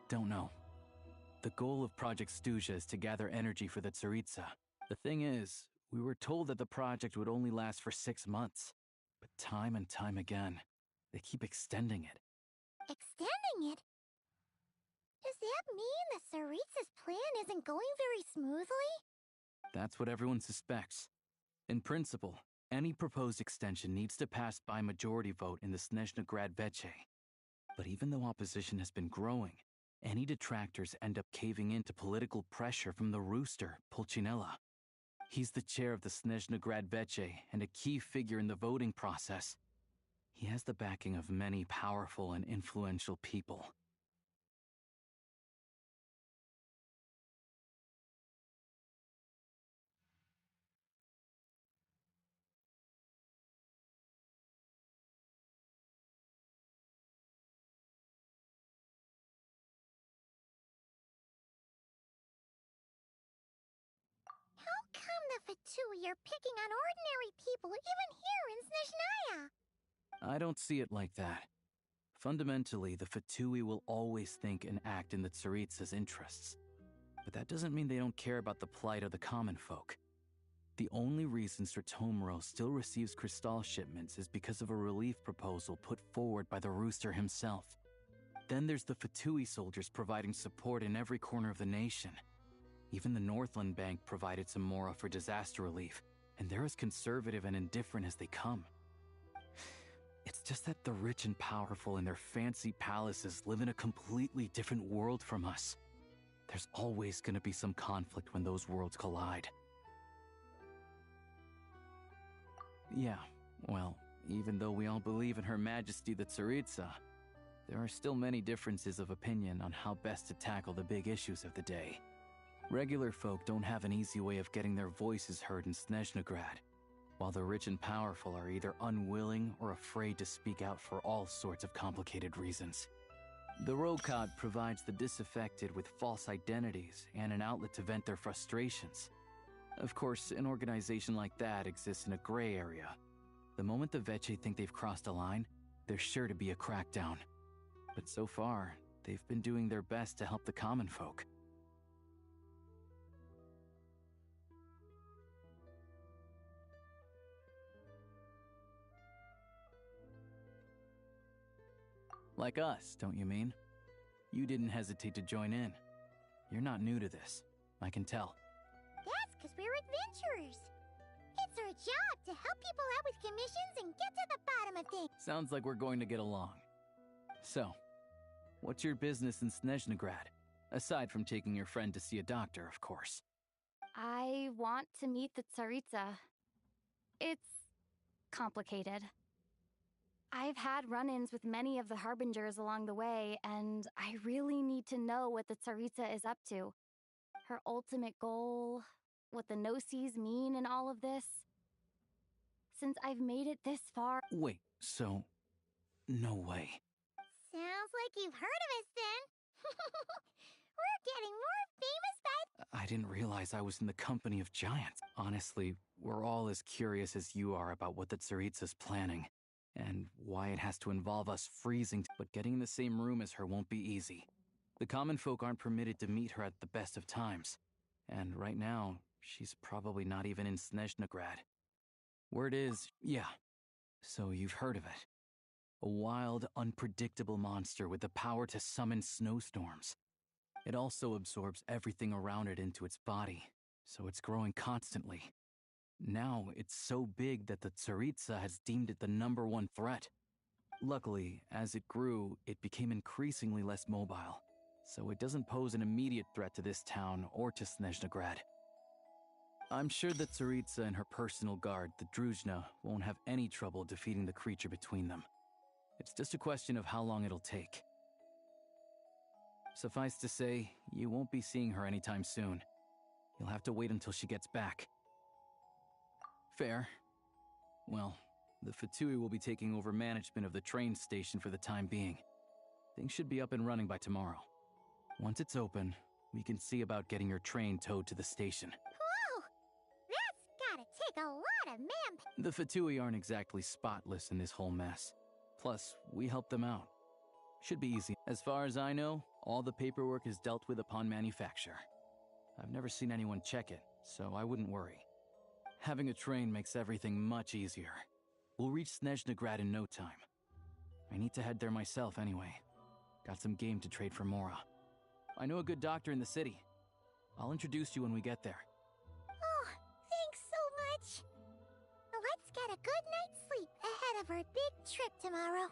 Don't know. The goal of Project Stuzha is to gather energy for the Tsaritsa. The thing is, we were told that the project would only last for 6 months. But time and time again, they keep extending it. Extending it? Does that mean the Tsaritsa's plan isn't going very smoothly? That's what everyone suspects. In principle, any proposed extension needs to pass by majority vote in the Snezhnaya Veche. But even though opposition has been growing, any detractors end up caving in to political pressure from the rooster, Pulcinella. He's the chair of the Snezhnaya Veche and a key figure in the voting process. He has the backing of many powerful and influential people. How come the Fatui are picking on ordinary people even here in Snezhnaya? I don't see it like that. Fundamentally, the Fatui will always think and act in the Tsaritsa's interests. But that doesn't mean they don't care about the plight of the common folk. The only reason Sir Tomuro still receives crystal shipments is because of a relief proposal put forward by the rooster himself. Then there's the Fatui soldiers providing support in every corner of the nation. Even the Northland Bank provided some mora for disaster relief, and they're as conservative and indifferent as they come. It's just that the rich and powerful in their fancy palaces live in a completely different world from us. There's always going to be some conflict when those worlds collide. Yeah, well, even though we all believe in Her Majesty the Tsaritsa, there are still many differences of opinion on how best to tackle the big issues of the day. Regular folk don't have an easy way of getting their voices heard in Snezhnaya, while the rich and powerful are either unwilling or afraid to speak out for all sorts of complicated reasons. The Rokad provides the disaffected with false identities and an outlet to vent their frustrations. Of course, an organization like that exists in a gray area. The moment the Veche think they've crossed a line, there's sure to be a crackdown. But so far, they've been doing their best to help the common folk. Like us, don't you mean? You didn't hesitate to join in. You're not new to this, I can tell. That's because we're adventurers. It's our job to help people out with commissions and get to the bottom of things. Sounds like we're going to get along. So, what's your business in Snezhnaya? Aside from taking your friend to see a doctor, of course. I want to meet the Tsaritsa. It's complicated. I've had run-ins with many of the Harbingers along the way, and I really need to know what the Tsaritsa is up to. Her ultimate goal, what the no-sees mean in all of this. Since I've made it this far... Wait, so... no way. Sounds like you've heard of us then. We're getting more famous by... I didn't realize I was in the company of giants. Honestly, we're all as curious as you are about what the Tsaritsa's planning. And why it has to involve us freezing, but getting in the same room as her won't be easy. The common folk aren't permitted to meet her at the best of times. And right now, she's probably not even in Snezhnaya. Word is, yeah, so you've heard of it. A wild, unpredictable monster with the power to summon snowstorms. It also absorbs everything around it into its body, so it's growing constantly. Now, it's so big that the Tsaritsa has deemed it the #1 threat. Luckily, as it grew, it became increasingly less mobile, so it doesn't pose an immediate threat to this town or to Snezhnaya. I'm sure the Tsaritsa and her personal guard, the Druzhna, won't have any trouble defeating the creature between them. It's just a question of how long it'll take. Suffice to say, you won't be seeing her anytime soon. You'll have to wait until she gets back. Fair. Well, the Fatui will be taking over management of the train station for the time being. Things should be up and running by tomorrow. Once it's open, we can see about getting your train towed to the station. Whoa! That's gotta take a lot of The Fatui aren't exactly spotless in this whole mess. Plus, we help them out. Should be easy. As far as I know, All the paperwork is dealt with upon manufacture. I've never seen anyone check it, so I wouldn't worry. Having a train makes everything much easier. We'll reach Snezhnagrad in no time. I need to head there myself anyway. Got some game to trade for Mora. I know a good doctor in the city. I'll introduce you when we get there. Oh, thanks so much. Let's get a good night's sleep ahead of our big trip tomorrow.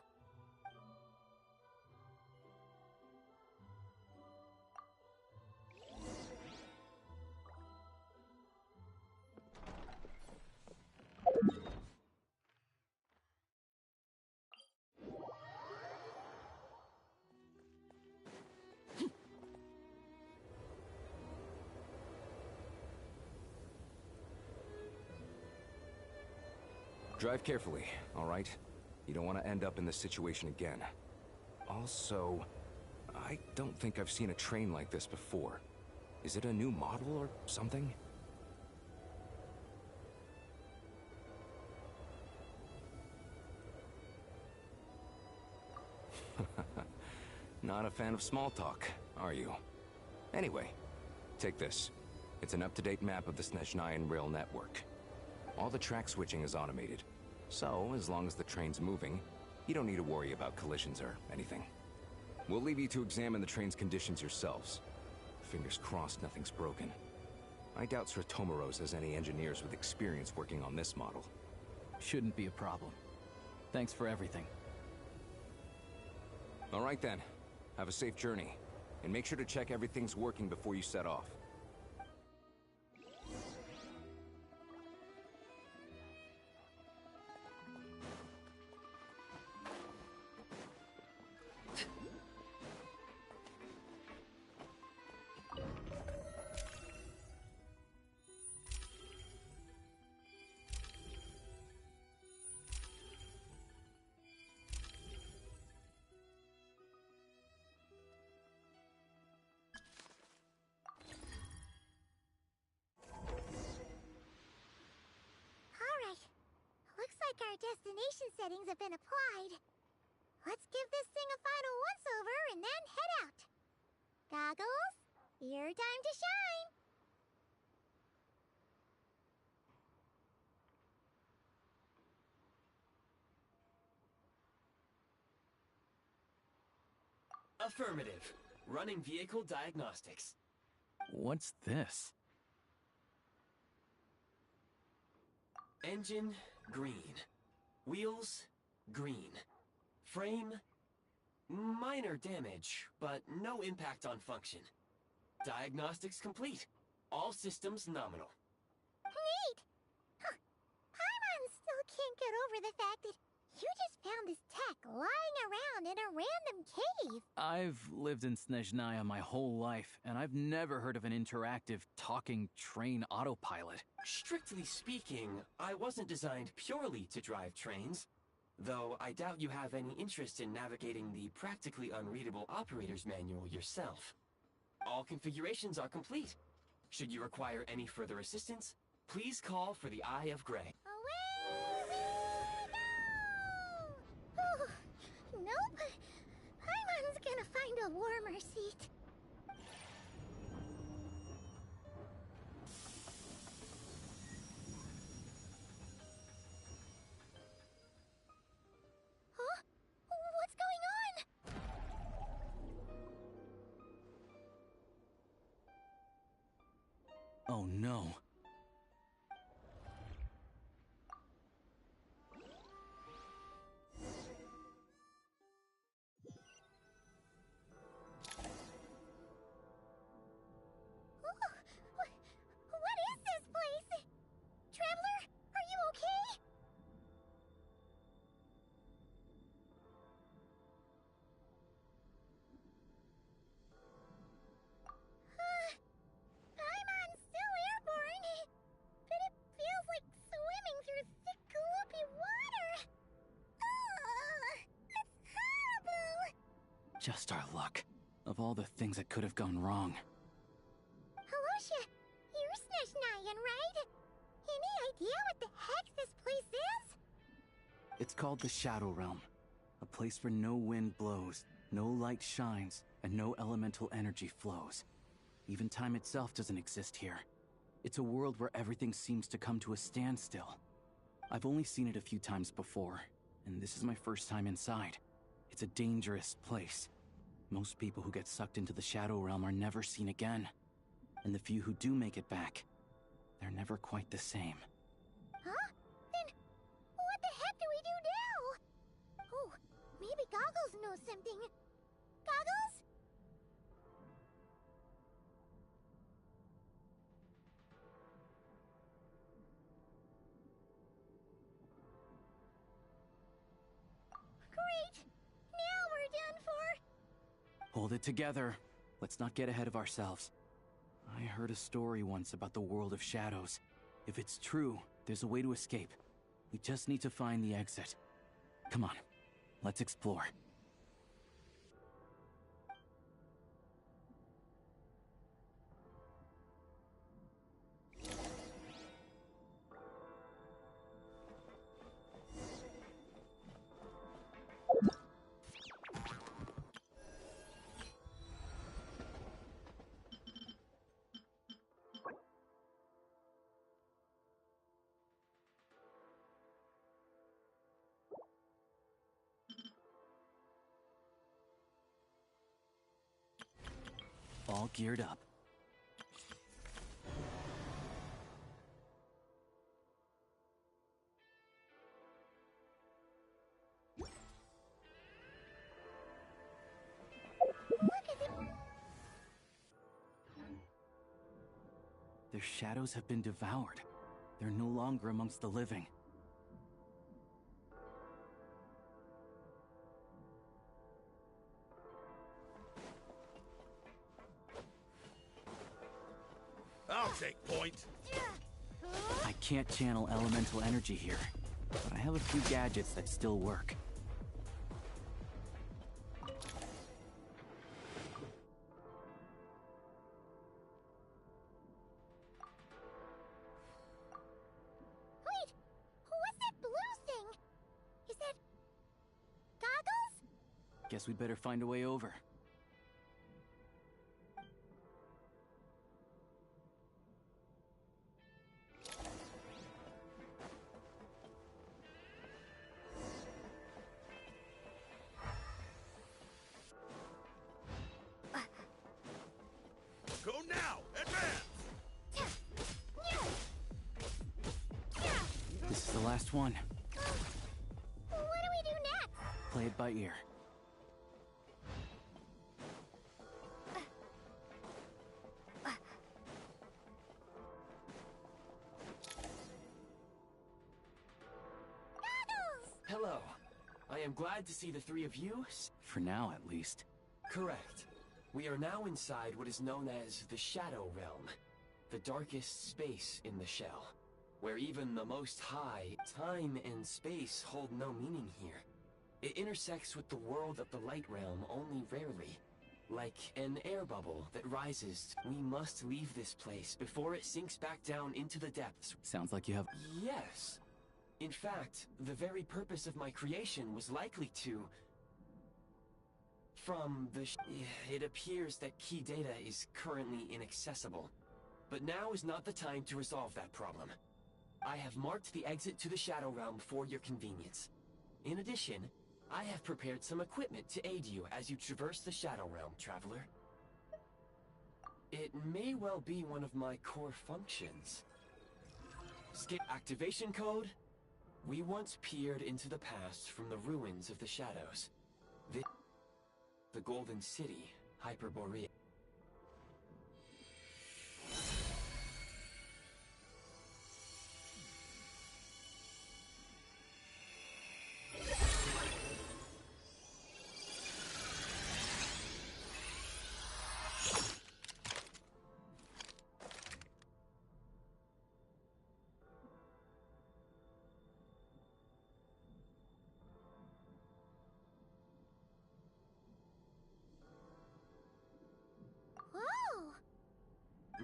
Drive carefully, all right? You don't want to end up in this situation again. Also, I don't think I've seen a train like this before. Is it a new model or something? Not a fan of small talk, are you? Anyway, take this. It's an up-to-date map of the Snezhnayan rail network. All the track switching is automated. So, as long as the train's moving, you don't need to worry about collisions or anything. We'll leave you to examine the train's conditions yourselves. Fingers crossed nothing's broken. I doubt Sir Tomoros has any engineers with experience working on this model. Shouldn't be a problem. Thanks for everything. All right then. Have a safe journey. And make sure to check everything's working before you set off. Our destination settings have been applied. Let's give this thing a final once-over and then head out. Goggles, your time to shine. Affirmative. Running vehicle diagnostics. What's this? Engine, green. Wheels, green. Frame, minor damage, but no impact on function. Diagnostics complete. All systems nominal. Neat! Huh. Paimon still can't get over the fact that you just found this tech lying around in a random cave. I've lived in Snezhnaya my whole life, and I've never heard of an interactive, talking train autopilot. Strictly speaking, I wasn't designed purely to drive trains, though I doubt you have any interest in navigating the practically unreadable operator's manual yourself. All configurations are complete. Should you require any further assistance, please call for the Eye of Grey. Nope. Paimon's gonna find a warmer seat. Huh? What's going on? Oh no. What is this place? Traveler, are you okay? Paimon's still airborne, but it feels like swimming through thick, gloopy water. It's horrible! Just our luck. Of all the things that could have gone wrong. Halosha, you're Snezhnayan, right? Any idea what the heck this place is? It's called the Shadow Realm. A place where no wind blows, No light shines, and no elemental energy flows. Even time itself doesn't exist here. It's a world where everything seems to come to a standstill. I've only seen it a few times before, and this is my first time inside. It's a dangerous place. Most people who get sucked into the Shadow Realm are never seen again. And the few who do make it back, they're never quite the same. Huh? Then, what the heck do we do now? Oh, maybe Goggles knows something. Goggles? Great! Now we're done for! Hold it together. Let's not get ahead of ourselves. I heard a story once about the world of shadows. If it's true, there's a way to escape. We just need to find the exit. Come on, let's explore. All geared up. Their shadows have been devoured. They're no longer amongst the living. I'll take point. I can't channel elemental energy here, but I have a few gadgets that still work. Wait! What's that blue thing? Is that... Goggles? Guess we'd better find a way over. Go now! Advance! This is the last one. What do we do next? Play it by ear. Hello. I am glad to see the three of you. For now, at least. Correct. We are now inside what is known as the Shadow Realm, the darkest space in the shell, where even the most high, time and space hold no meaning here. It intersects with the world of the Light Realm only rarely, like an air bubble that rises. We must leave this place before it sinks back down into the depths. Sounds like you have... Yes. In fact, the very purpose of my creation was likely to... It appears that key data is currently inaccessible. But now is not the time to resolve that problem. I have marked the exit to the Shadow Realm for your convenience. In addition, I have prepared some equipment to aid you as you traverse the Shadow Realm, Traveler. It may well be one of my core functions. Skip activation code. We once peered into the past from the ruins of the shadows. The Golden City, Hyperborea.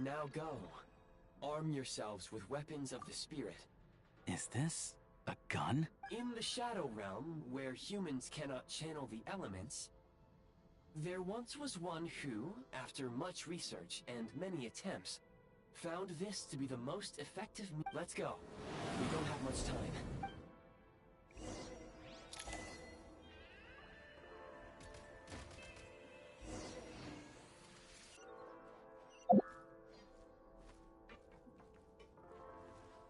Now go. Arm yourselves with weapons of the spirit. Is this a gun? In the Shadow Realm, where humans cannot channel the elements, There once was one who, after much research and many attempts, found this to be the most effective. Let's go. We don't have much time.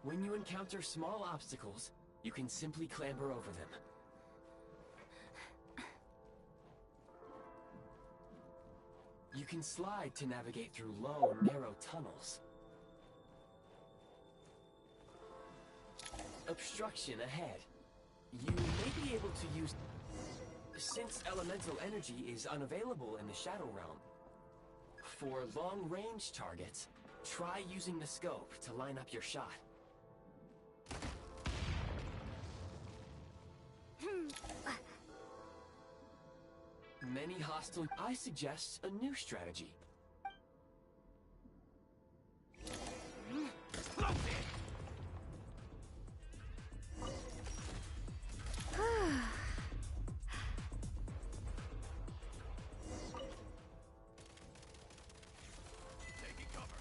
When you encounter small obstacles, you can simply clamber over them. You can slide to navigate through low, narrow tunnels. Obstruction ahead. You may be able to use... Since elemental energy is unavailable in the Shadow Realm, for long-range targets, try using the scope to line up your shot. Many hostile... I suggest a new strategy. Taking cover.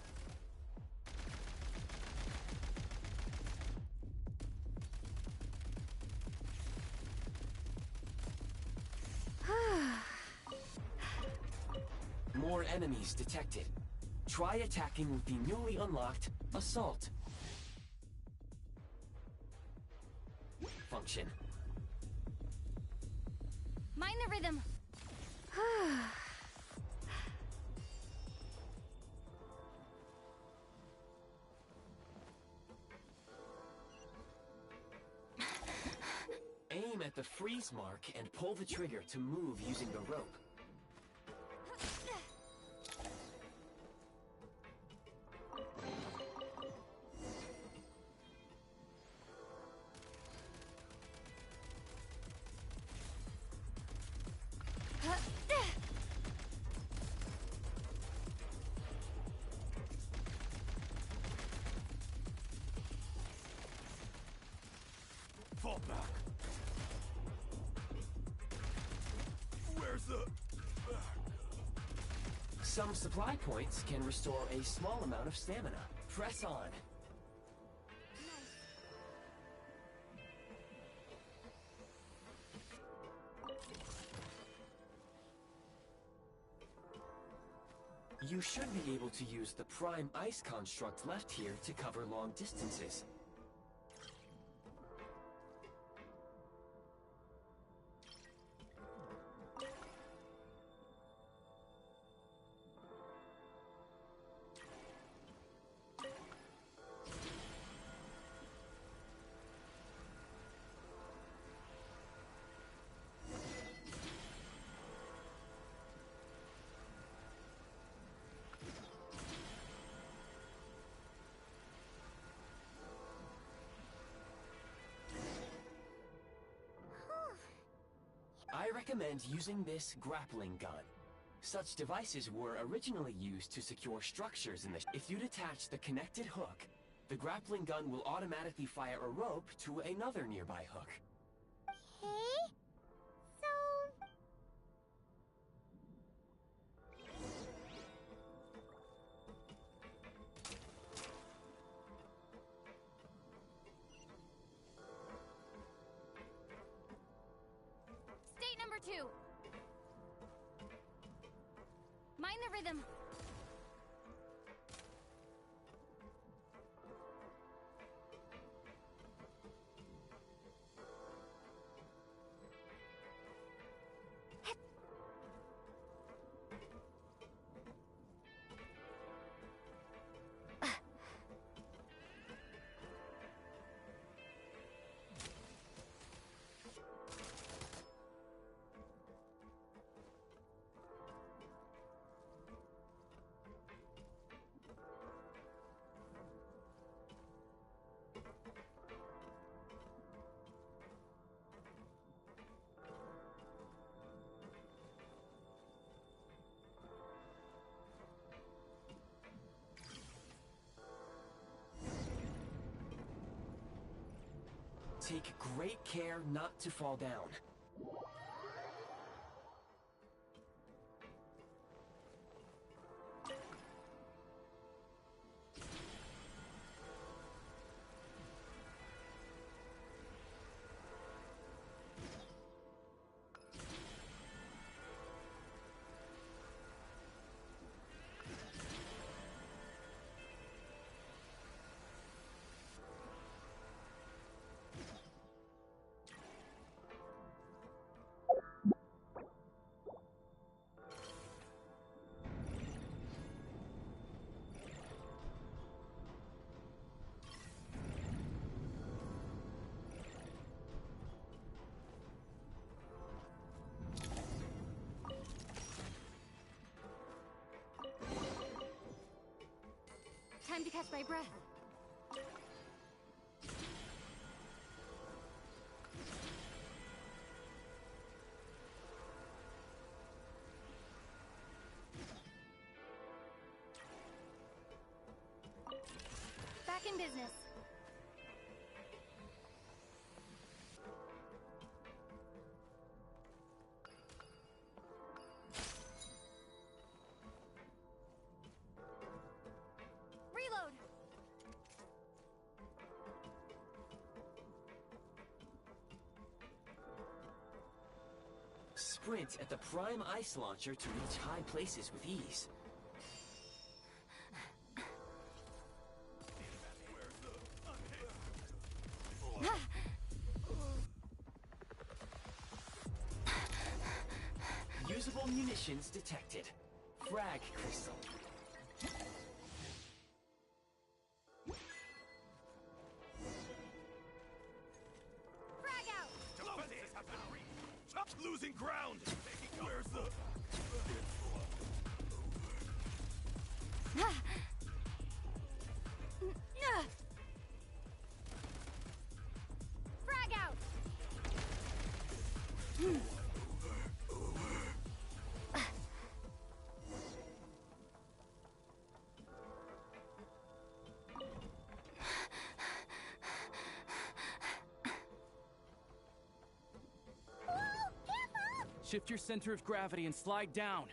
More enemies detected. Try attacking with the newly unlocked Assault function. Mind the rhythm. Aim at the freeze mark and pull the trigger to move using the rope. Fall back. Where's the... Some supply points can restore a small amount of stamina. Press on. You should be able to use the Prime Ice construct left here to cover long distances. I recommend using this grappling gun. Such devices were originally used to secure structures in the... If you detach the connected hook, the grappling gun will automatically fire a rope to another nearby hook. Okay. So... State number 2. Mind the rhythm. Take great care not to fall down. Time to catch my breath. Back in business. Reload. Sprint at the prime ice launcher to reach high places with ease. Usable munitions detected. Frag crystal. Frag out. Defenses have been reached. Stop losing ground. Taking cover. Where's the... Frag out. Shift your center of gravity and slide down.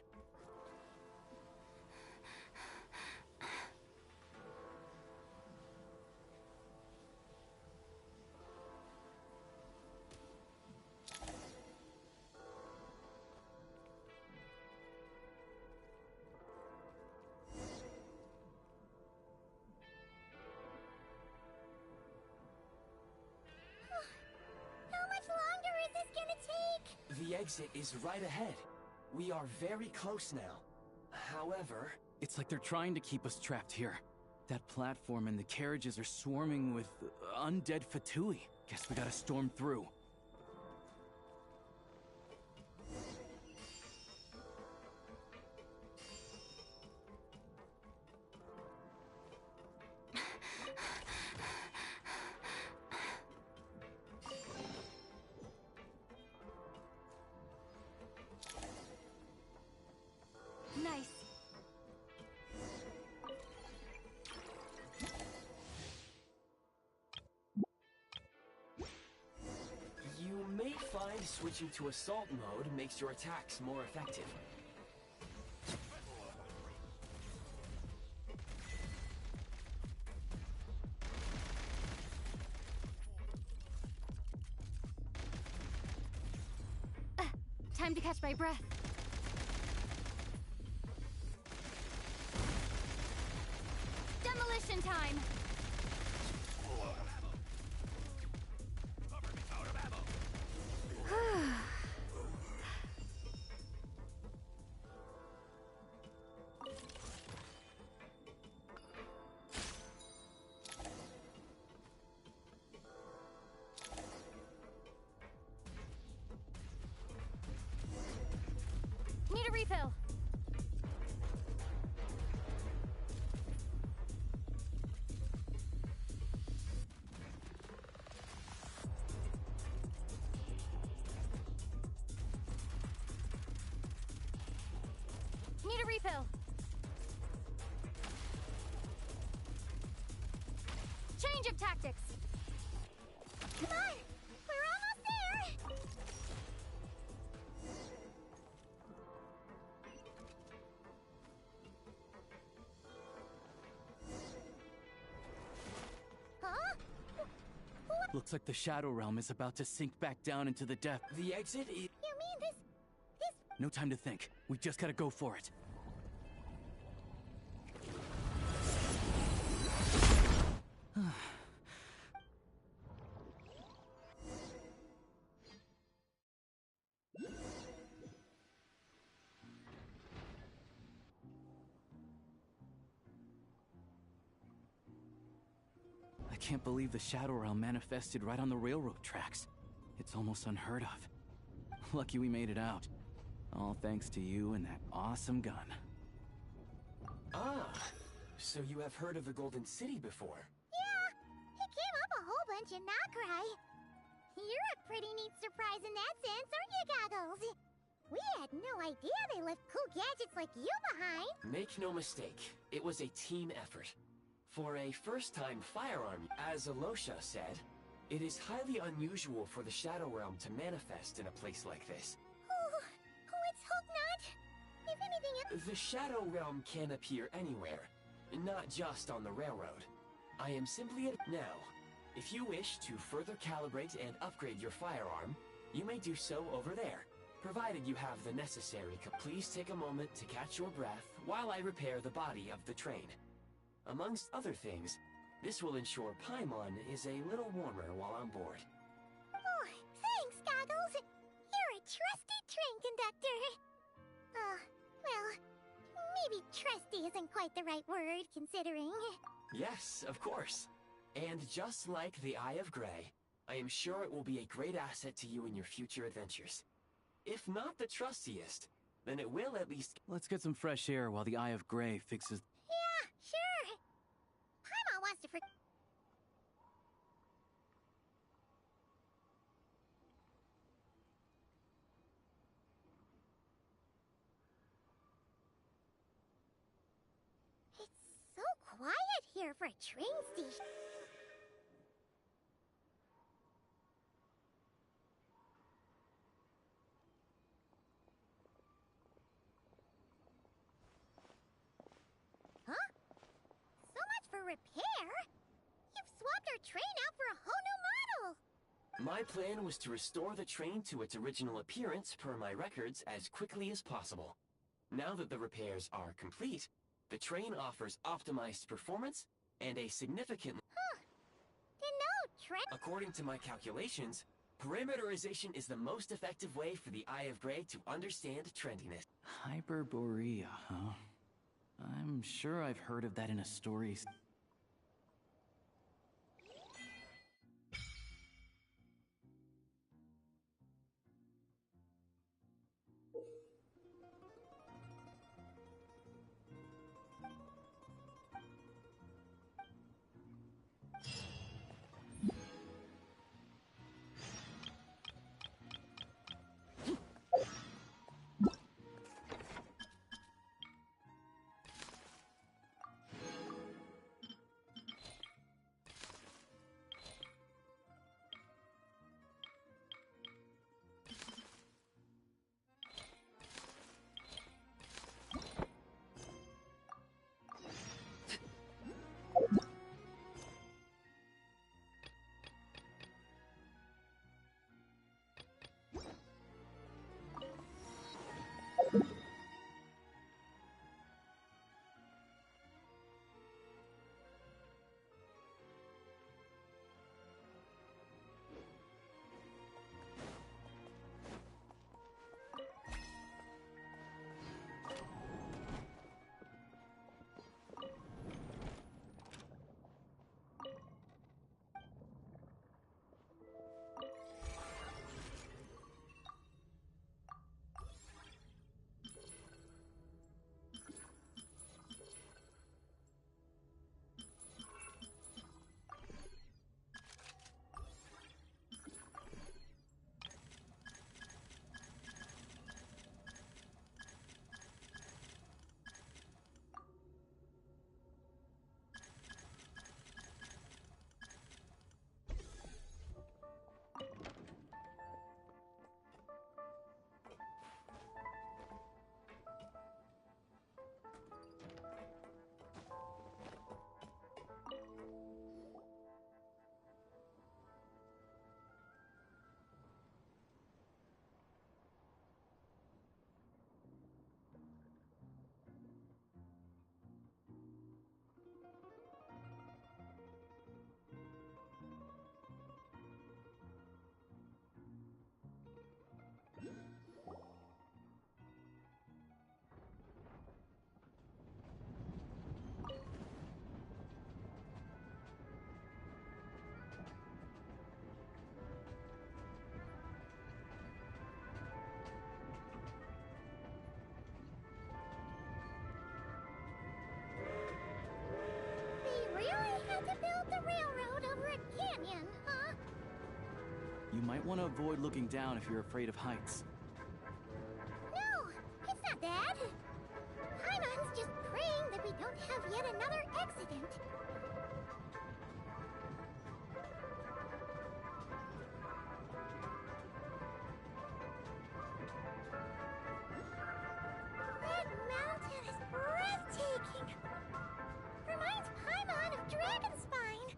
How much longer is this gonna take? The exit is right ahead. We are very close now. However... It's like they're trying to keep us trapped here. That platform and the carriages are swarming with undead Fatui. Guess we gotta storm through. Nice. You may find switching to assault mode makes your attacks more effective. Time to catch my breath. Demolition time! Need a refill. Need a refill. Change of tactics. Come on! We're almost there! Huh? Looks like the Shadow Realm is about to sink back down into the depth. The exit is... You mean this... No time to think. We just gotta go for it. I can't believe the Shadow Realm manifested right on the railroad tracks. It's almost unheard of. Lucky we made it out. All thanks to you and that awesome gun. Ah, So you have heard of the Golden City before? Yeah, it came up a whole bunch in Nokrai. You're a pretty neat surprise in that sense, aren't you, Goggles? We had no idea they left cool gadgets like you behind. Make no mistake, it was a team effort. For a first-time firearm, as Alosha said, it is highly unusual for the Shadow Realm to manifest in a place like this. Oh, let's hope not. If anything... The Shadow Realm can appear anywhere, not just on the railroad. I am simply now. If you wish to further calibrate and upgrade your firearm, you may do so over there, provided you have the necessary. Please take a moment to catch your breath while I repair the body of the train. Amongst other things, this will ensure Paimon is a little warmer while on board. Oh, thanks, Goggles. You're a trusty train conductor. Well, maybe trusty isn't quite the right word, considering... Yes, of course. And just like the Eye of Grey, I am sure it will be a great asset to you in your future adventures. If not the trustiest, then it will at least... Let's get some fresh air while the Eye of Grey fixes... Yeah, sure. Paimon wants to It's so quiet here for a train station. Huh? So much for repair? You've swapped our train out for a whole new model! My plan was to restore the train to its original appearance per my records as quickly as possible. Now that the repairs are complete, the train offers optimized performance and a significant... Huh. According to my calculations, perimeterization is the most effective way for the Eye of Grey to understand trendiness. Hyperborea, huh? I'm sure I've heard of that in a story. You might want to avoid looking down if you're afraid of heights. No, it's not that. Paimon's just praying that we don't have yet another accident. That mountain is breathtaking. Reminds Paimon of Dragonspine.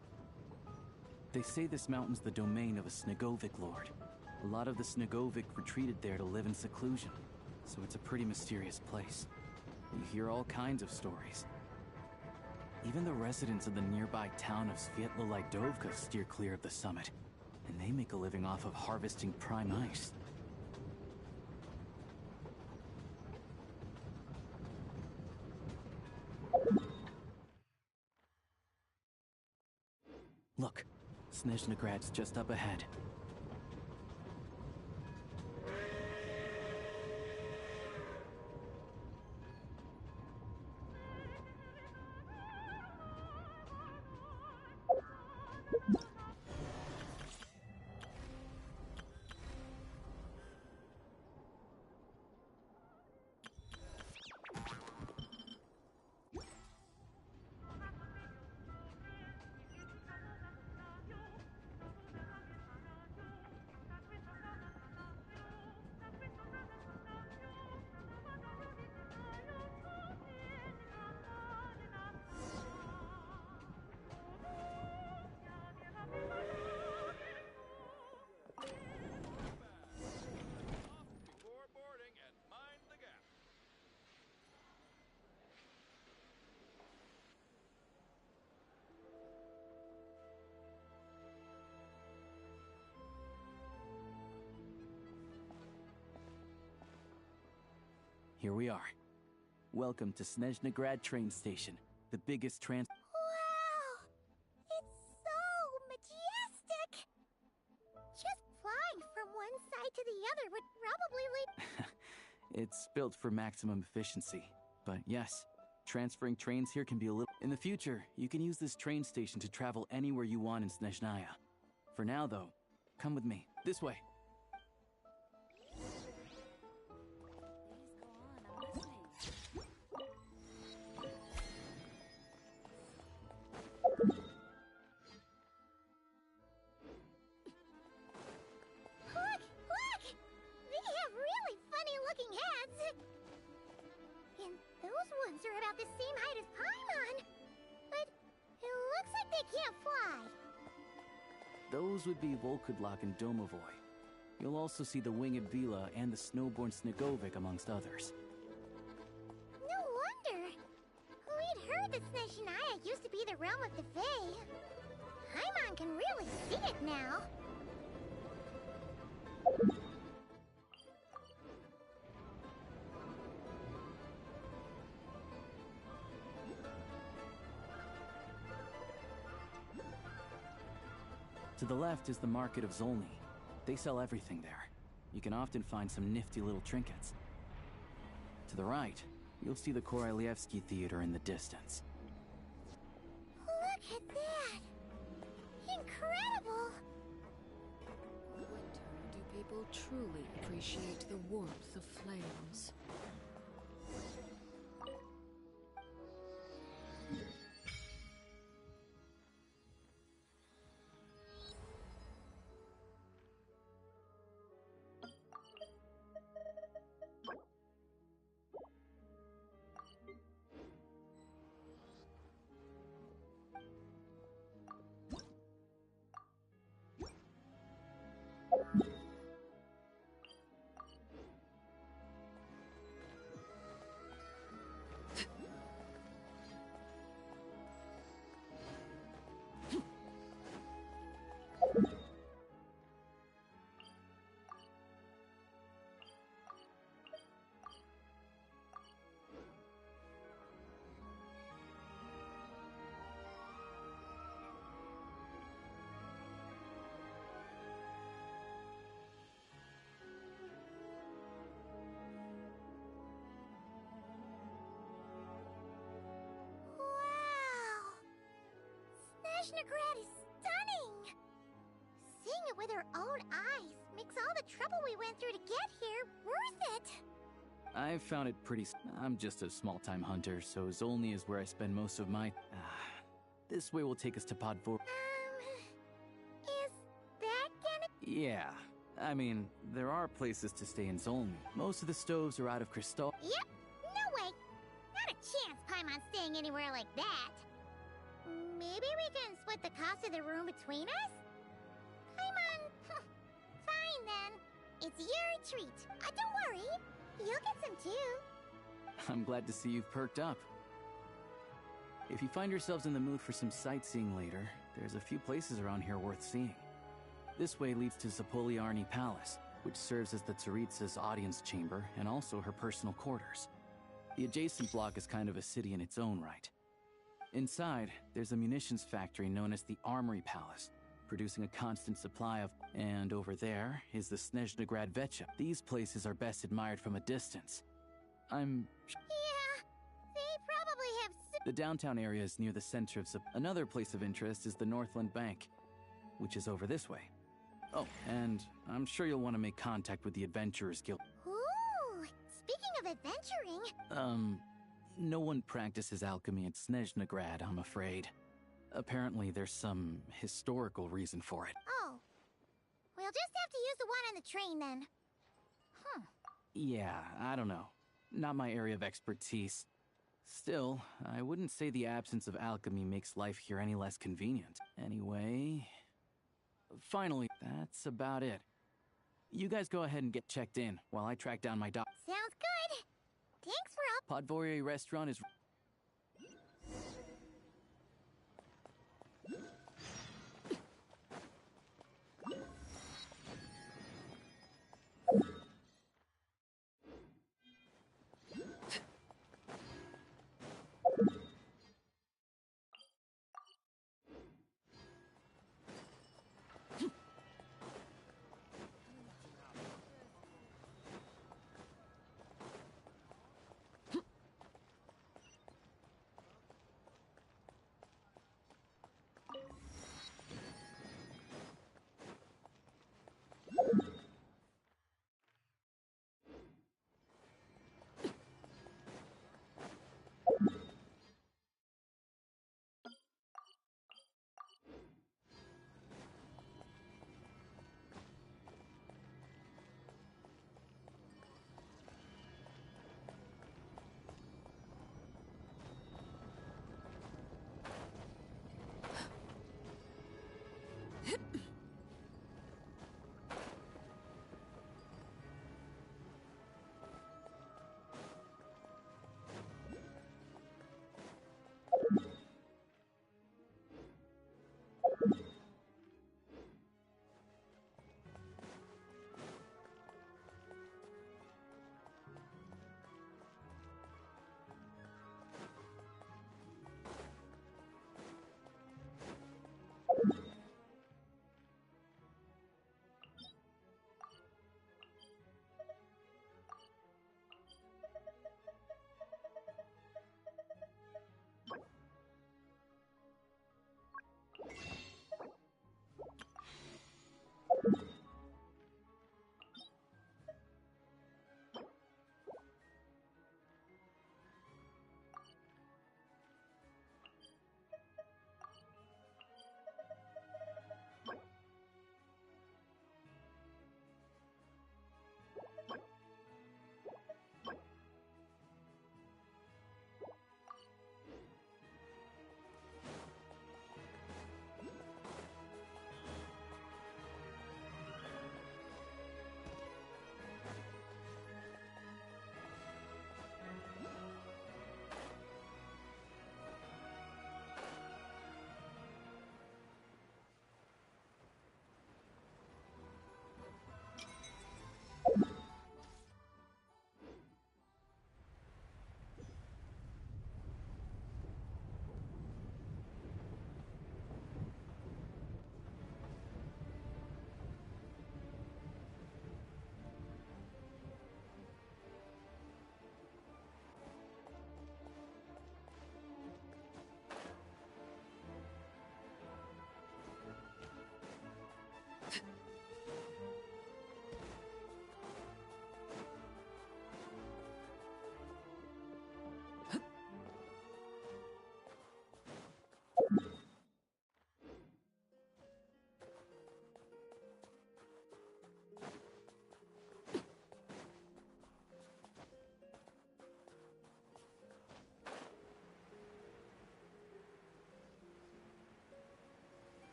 They say this mountain's the domain of a Snegovic lord. A lot of the Snegovic retreated there to live in seclusion, so it's a pretty mysterious place. You hear all kinds of stories. Even the residents of the nearby town of Svietlo-Lidovka steer clear of the summit, and they make a living off of harvesting prime ice. Look, Snezhnagrad's just up ahead. Here we are. Welcome to Snezhnagrad train station, the biggest Wow! It's so majestic! Just flying from one side to the other would probably lead... It's built for maximum efficiency. But yes, transferring trains here can be a little... In the future, you can use this train station to travel anywhere you want in Snezhnaya. For now, though, come with me. This way. Look! They have really funny-looking heads! And those ones are about the same height as Paimon! But it looks like they can't fly! Those would be Volkudlak and Domovoy. You'll also see the winged Vila and the snowborn Snegovic amongst others. No wonder! We'd heard that snezhnaya used to be the realm of the Fae. Paimon can really see it now. To the left is the market of Zolny. They sell everything there. You can often find some nifty little trinkets. To the right, you'll see the Korolyevsky Theater in the distance. Look at that! Incredible! I wonder, do people truly appreciate the warmth of flames? Snezhnagrad is stunning! Seeing Seeing it with her own eyes makes all the trouble we went through to get here worth it. I found it pretty. I'm just a small-time hunter, so Zolny is where I spend most of my. This way will take us to Podvor. Is that gonna? Yeah, I mean, there are places to stay in Zolny. Most of the stoves are out of crystal. Yep. No way. Not a chance Paimon's staying anywhere like that. Maybe we can split the cost of the room between us? Paimon, fine then. It's your treat. Don't worry. You'll get some too. I'm glad to see you've perked up. If you find yourselves in the mood for some sightseeing later, there's a few places around here worth seeing. This way leads to Zapoliarny Palace, which serves as the Tsaritsa's audience chamber and also her personal quarters. The adjacent block is kind of a city in its own right. Inside, there's a munitions factory known as the Armory Palace, producing a constant supply of... And over there is the Snezhnaya Veche. These places are best admired from a distance. Yeah, they probably have... The downtown area is near the center of... Another place of interest is the Northland Bank, which is over this way. Oh, and I'm sure you'll want to make contact with the Adventurers Guild. Ooh, speaking of adventuring... No one practices alchemy at Snezhnaya, I'm afraid. Apparently there's some historical reason for it. Oh. We'll just have to use the one on the train then. Yeah, I don't know. Not my area of expertise. Still, I wouldn't say the absence of alchemy makes life here any less convenient. Anyway... Finally, that's about it. You guys go ahead and get checked in while I track down my doc. Sounds good. Thanks for all... Podvorier restaurant is...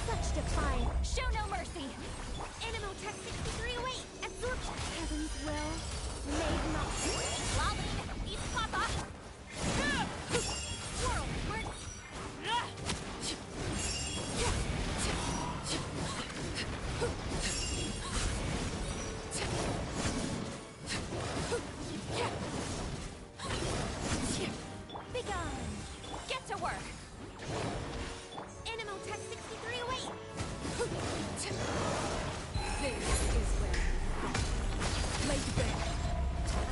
Such defiance. Show no mercy. Animal Tech 6308. Absorption. Heaven's will. Made not. Lobbing. East Papa. Whirlwind. Begone. Get to work. Animal Tech 6308. This is where laid to bed.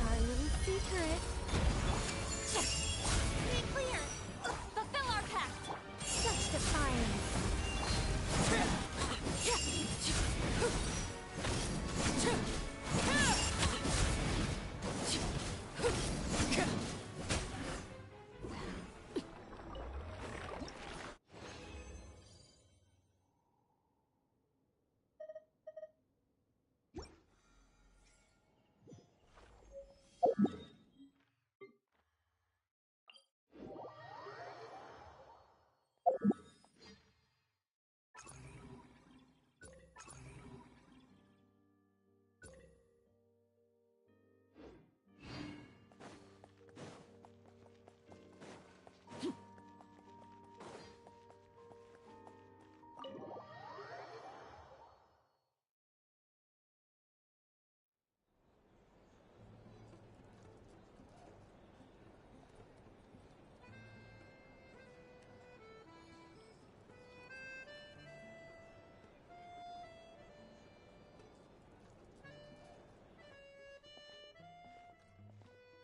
Our little secret. Be clear. Fulfill our pact. Such defiance.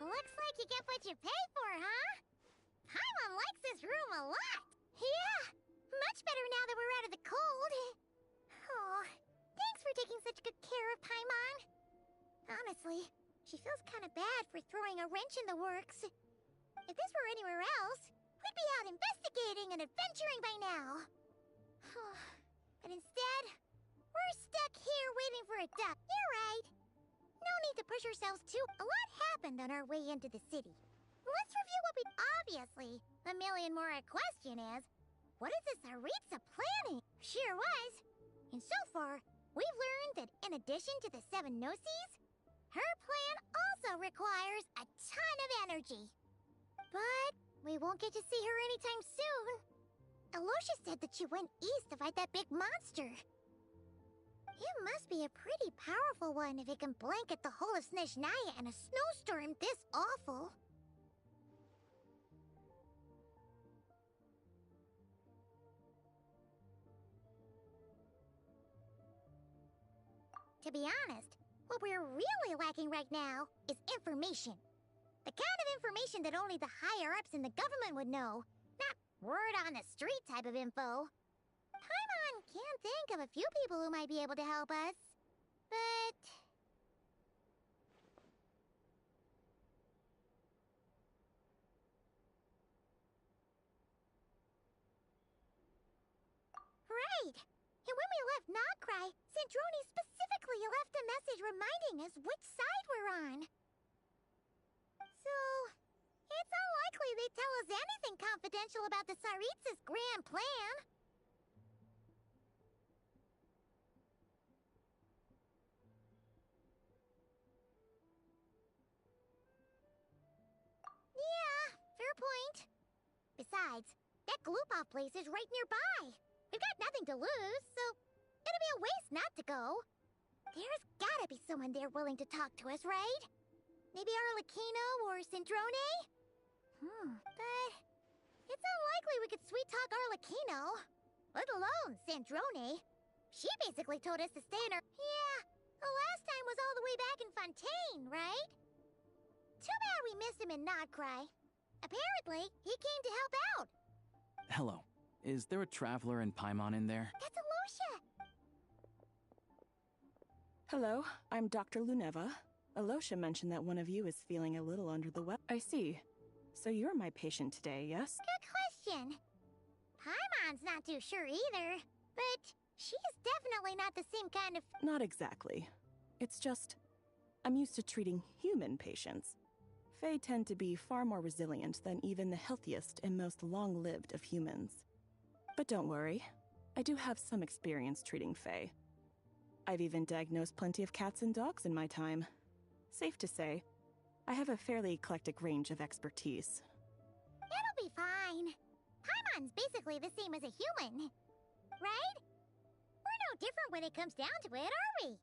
Looks like you get what you pay for, huh? Paimon likes this room a lot. Yeah, much better now that we're out of the cold. Oh, thanks for taking such good care of Paimon. Honestly, she feels kind of bad for throwing a wrench in the works. If this were anywhere else, we'd be out investigating and adventuring by now. But instead, we're stuck here waiting for a duck. You're right. No need to push ourselves too. A lot happened on our way into the city. Let's review what we... Obviously, the million more question is, what is this Saritsa planning? Sure was. And so far, we've learned that in addition to the 7 Gnosis, her plan also requires a ton of energy. But we won't get to see her anytime soon. Aloysia said that she went east to fight that big monster. It must be a pretty powerful one if it can blanket the whole of Snezhnaya in a snowstorm this awful. To be honest, what we're really lacking right now is information. The kind of information that only the higher-ups in the government would know, not word-on-the-street type of info. Paimon can think of a few people who might be able to help us, but... Right! And when we left Nogcry, Sandrone specifically left a message reminding us which side we're on. So, it's unlikely they'd tell us anything confidential about the Saritsa's grand plan. Yeah, fair point. Besides, that Gloopov place is right nearby. We've got nothing to lose, so it'd be a waste not to go. There's gotta be someone there willing to talk to us, right? Maybe Arlecchino or Sandrone? But It's unlikely we could sweet-talk Arlecchino, let alone Sandrone. She basically told us to stay in her— Yeah, the last time was all the way back in Fontaine, right? Too bad we missed him in Notcry. Apparently, he came to help out. Hello. Is there a traveler in Paimon in there? That's Alosha! Hello, I'm Dr. Luneva. Alosha mentioned that one of you is feeling a little under the weather. I see. So you're my patient today, yes? Good question. Paimon's not too sure either, but she's definitely not the same kind of— Not exactly. It's just, I'm used to treating human patients. Fae tend to be far more resilient than even the healthiest and most long-lived of humans. But don't worry, I do have some experience treating Fae. I've even diagnosed plenty of cats and dogs in my time. Safe to say, I have a fairly eclectic range of expertise. It'll be fine. Paimon's basically the same as a human, right? We're no different when it comes down to it, are we?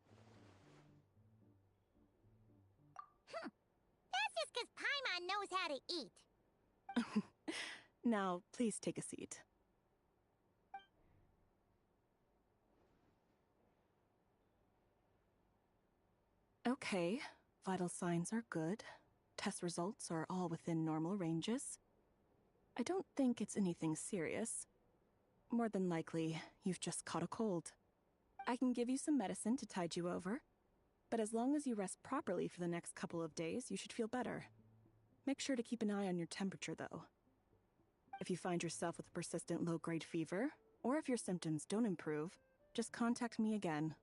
That's just because Paimon knows how to eat. Now, please take a seat. Okay, vital signs are good. Test results are all within normal ranges. I don't think it's anything serious. More than likely, you've just caught a cold. I can give you some medicine to tide you over, but as long as you rest properly for the next couple of days, you should feel better. Make sure to keep an eye on your temperature, though. If you find yourself with a persistent low-grade fever, or if your symptoms don't improve, just contact me again.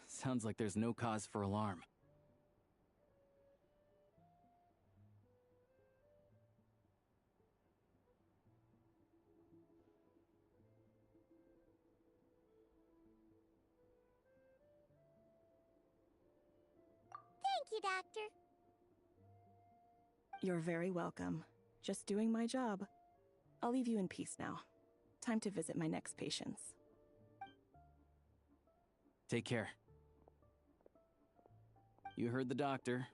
Sounds like there's no cause for alarm. Thank you, Doctor. You're very welcome. Just doing my job. I'll leave you in peace now. Time to visit my next patients. Take care. You heard the doctor.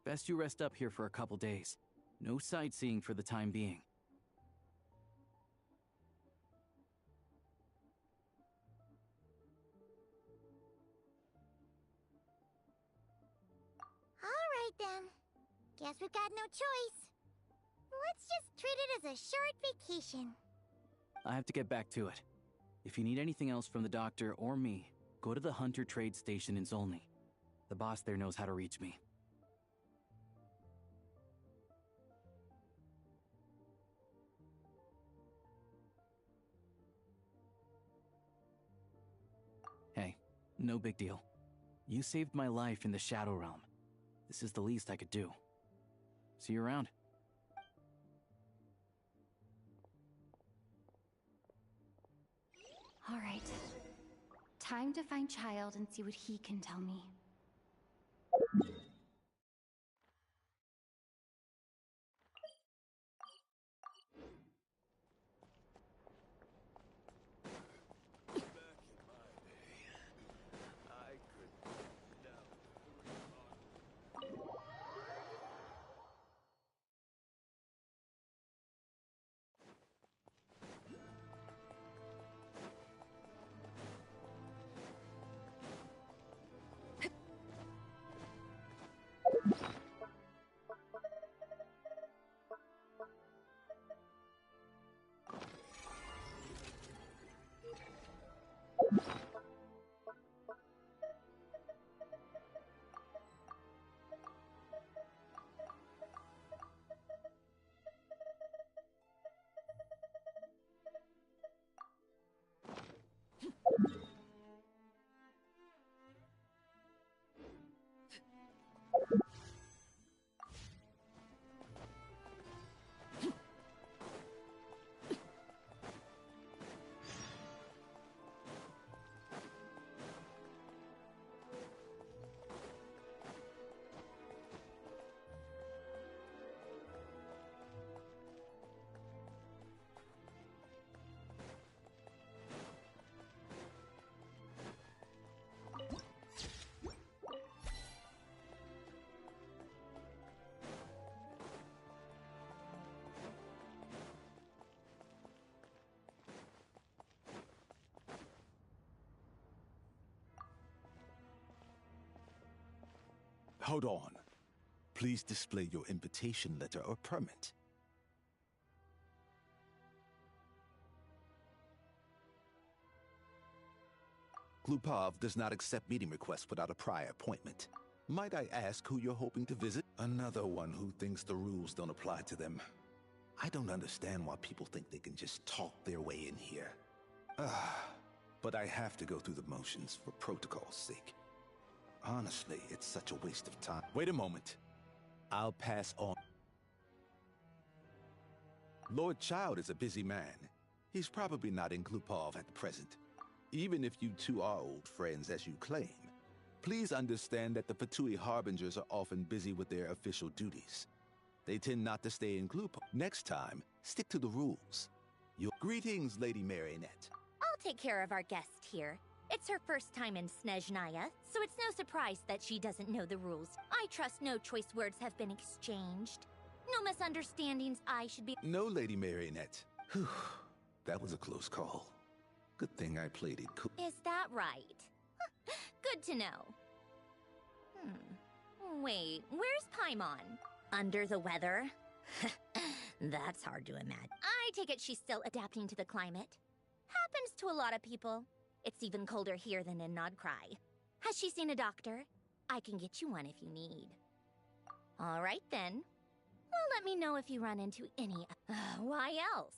Best you rest up here for a couple days. No sightseeing for the time being. All right, then. Guess we've got no choice. Let's just treat it as a short vacation. I have to get back to it. If you need anything else from the doctor or me, go to the Hunter Trade Station in Zolny. The boss there knows how to reach me. Hey, no big deal. You saved my life in the Shadow Realm. This is the least I could do. See you around. All right. Time to find Child and see what he can tell me. Hold on. Please display your invitation letter or permit. Glupov does not accept meeting requests without a prior appointment. Might I ask who you're hoping to visit? Another one who thinks the rules don't apply to them. I don't understand why people think they can just talk their way in here. But I have to go through the motions for protocol's sake. Honestly, it's such a waste of time. Wait a moment. I'll pass on. Lord Child is a busy man. He's probably not in Glupov at the present. Even if you two are old friends as you claim, please understand that the Fatui Harbingers are often busy with their official duties. They tend not to stay in Glupov. Next time, stick to the rules. Greetings, Lady Marionette. I'll take care of our guest here. It's her first time in Snezhnaya, so it's no surprise that she doesn't know the rules. I trust no choice words have been exchanged. No misunderstandings I should be— No, Lady Marionette. Whew, that was a close call. Good thing I played it cool. Is that right? Good to know. Wait, where's Paimon? Under the weather? That's hard to imagine. I take it she's still adapting to the climate. Happens to a lot of people. It's even colder here than in Nodcry. Has she seen a doctor? I can get you one if you need. All right then. Well, let me know if you run into any— why else?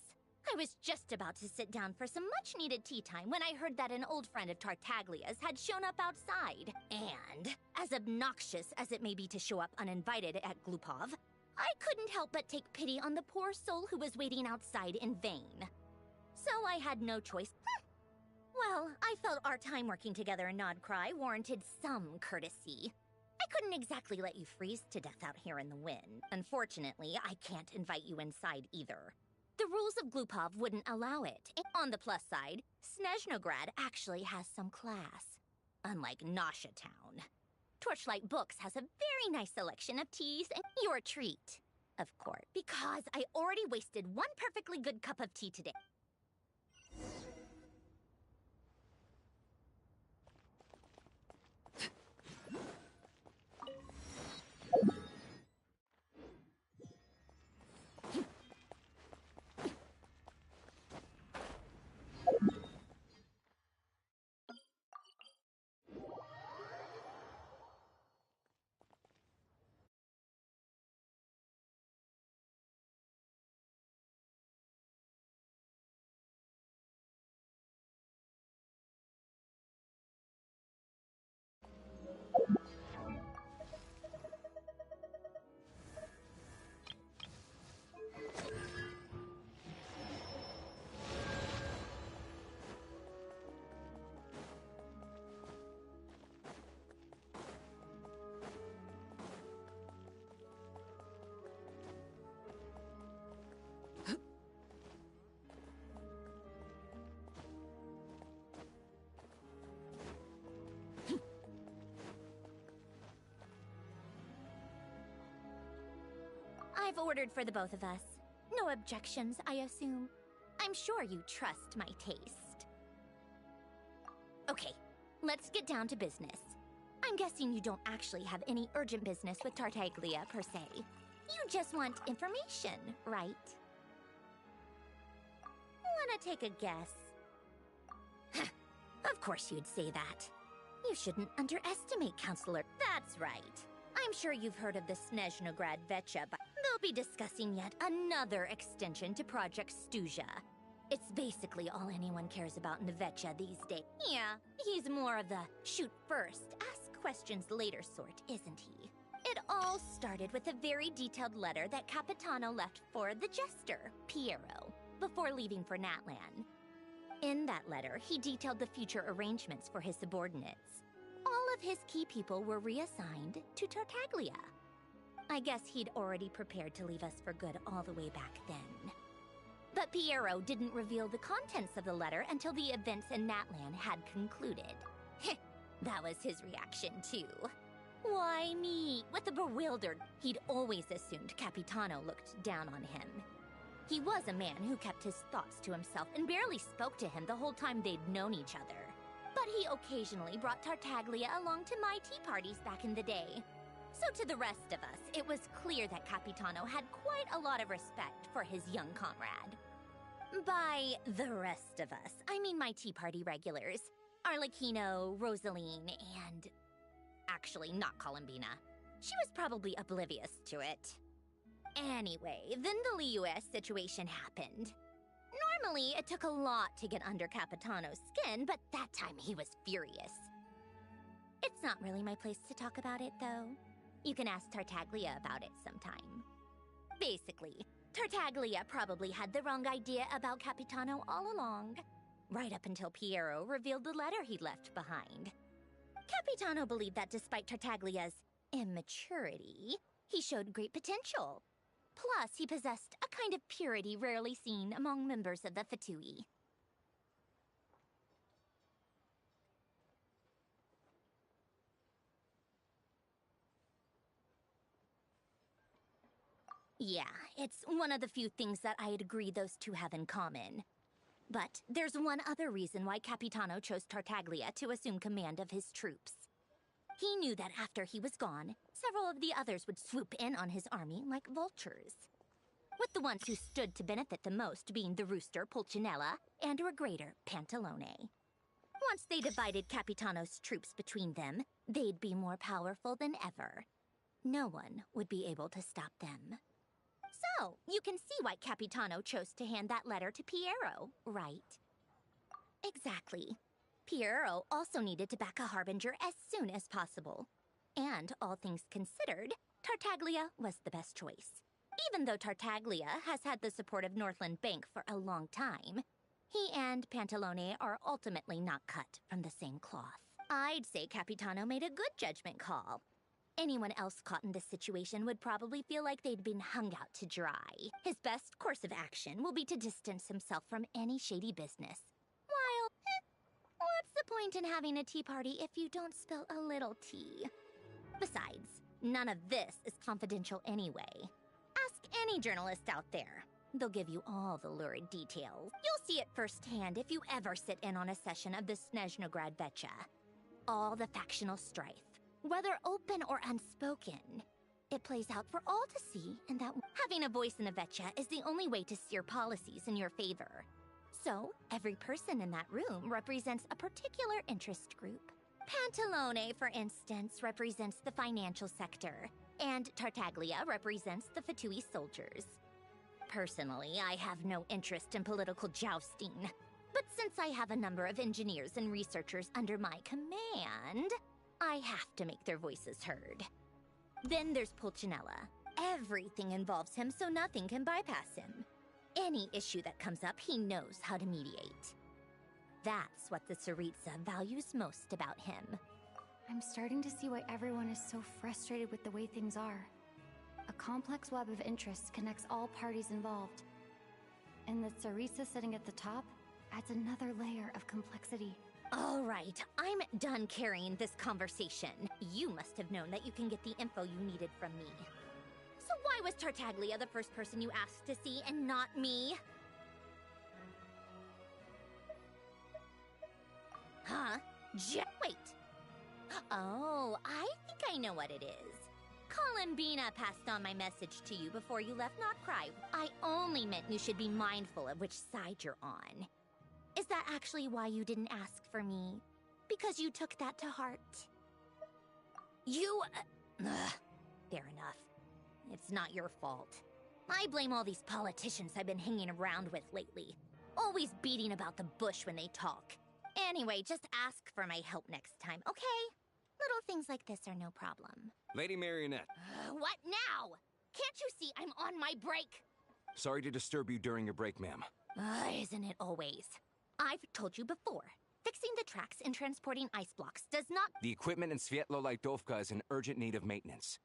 I was just about to sit down for some much-needed tea time when I heard that an old friend of Tartaglia's had shown up outside. And, as obnoxious as it may be to show up uninvited at Glupov, I couldn't help but take pity on the poor soul who was waiting outside in vain. So I had no choice. Well, I felt our time working together in Nodcry warranted some courtesy. I couldn't exactly let you freeze to death out here in the wind. Unfortunately, I can't invite you inside either. The rules of Glupov wouldn't allow it. On the plus side, Snezhnograd actually has some class. Unlike Nasha Town. Torchlight Books has a very nice selection of teas and your treat. Of course, because I already wasted one perfectly good cup of tea today. I've ordered for the both of us. No objections, I assume. I'm sure you trust my taste. Okay, let's get down to business. I'm guessing you don't actually have any urgent business with Tartaglia, per se. You just want information, right? Wanna take a guess? Of course you'd say that. You shouldn't underestimate, Counselor. That's right. I'm sure you've heard of the Snezhnograd Vecha, but they'll be discussing yet another extension to Project Stuzha. It's basically all anyone cares about in the Vecha these days. Yeah, he's more of the shoot first, ask questions later sort, isn't he? It all started with a very detailed letter that Capitano left for the jester, Piero, before leaving for Natlan. In that letter, he detailed the future arrangements for his subordinates. All of his key people were reassigned to Tartaglia. I guess he'd already prepared to leave us for good all the way back then. But Piero didn't reveal the contents of the letter until the events in Natlan had concluded. That was his reaction, too. Why me? With a bewildered, he'd always assumed Capitano looked down on him. He was a man who kept his thoughts to himself and barely spoke to him the whole time they'd known each other. But he occasionally brought Tartaglia along to my tea parties back in the day. So to the rest of us, it was clear that Capitano had quite a lot of respect for his young comrade. By the rest of us, I mean my Tea Party regulars. Arlecchino, Rosaline, and... actually, not Columbina. She was probably oblivious to it. Anyway, then the Liu-S situation happened. Normally, it took a lot to get under Capitano's skin, but that time he was furious. It's not really my place to talk about it, though. You can ask Tartaglia about it sometime. Basically, Tartaglia probably had the wrong idea about Capitano all along, right up until Piero revealed the letter he'd left behind. Capitano believed that despite Tartaglia's immaturity, he showed great potential. Plus, he possessed a kind of purity rarely seen among members of the Fatui. Yeah, it's one of the few things that I'd agree those two have in common. But there's one other reason why Capitano chose Tartaglia to assume command of his troops. He knew that after he was gone, several of the others would swoop in on his army like vultures. With the ones who stood to benefit the most being the rooster Pulcinella and Regrator Pantalone. Once they divided Capitano's troops between them, they'd be more powerful than ever. No one would be able to stop them. So, you can see why Capitano chose to hand that letter to Piero, right? Exactly. Piero also needed to back a harbinger as soon as possible. And, all things considered, Tartaglia was the best choice. Even though Tartaglia has had the support of Northland Bank for a long time, he and Pantalone are ultimately not cut from the same cloth. I'd say Capitano made a good judgment call. Anyone else caught in this situation would probably feel like they'd been hung out to dry. His best course of action will be to distance himself from any shady business. While, what's the point in having a tea party if you don't spill a little tea? Besides, none of this is confidential anyway. Ask any journalist out there. They'll give you all the lurid details. You'll see it firsthand if you ever sit in on a session of the snezhnaya. All the factional strife, whether open or unspoken, it plays out for all to see, and that having a voice in the Vecchia is the only way to steer policies in your favor. So, every person in that room represents a particular interest group. Pantalone, for instance, represents the financial sector, and Tartaglia represents the Fatui soldiers. Personally, I have no interest in political jousting, but since I have a number of engineers and researchers under my command, I have to make their voices heard. Then there's Pulcinella. Everything involves him, so nothing can bypass him. Any issue that comes up, he knows how to mediate. That's what the Tsaritsa values most about him. I'm starting to see why everyone is so frustrated with the way things are. A complex web of interests connects all parties involved. And the Tsaritsa sitting at the top adds another layer of complexity. All right, I'm done carrying this conversation. You must have known that you can get the info you needed from me. So why was Tartaglia the first person you asked to see and not me? Huh? Wait. Oh, I think I know what it is. Columbina passed on my message to you before you left Not Cry. I only meant you should be mindful of which side you're on. Is that actually why you didn't ask for me? Because you took that to heart? You... fair enough. It's not your fault. I blame all these politicians I've been hanging around with lately. Always beating about the bush when they talk. Anyway, just ask for my help next time, okay? Little things like this are no problem. Lady Marionette. What now? Can't you see I'm on my break? Sorry to disturb you during your break, ma'am. Isn't it always? I've told you before. Fixing the tracks and transporting ice blocks does not... The equipment in Svietlo-Lightovka is in urgent need of maintenance.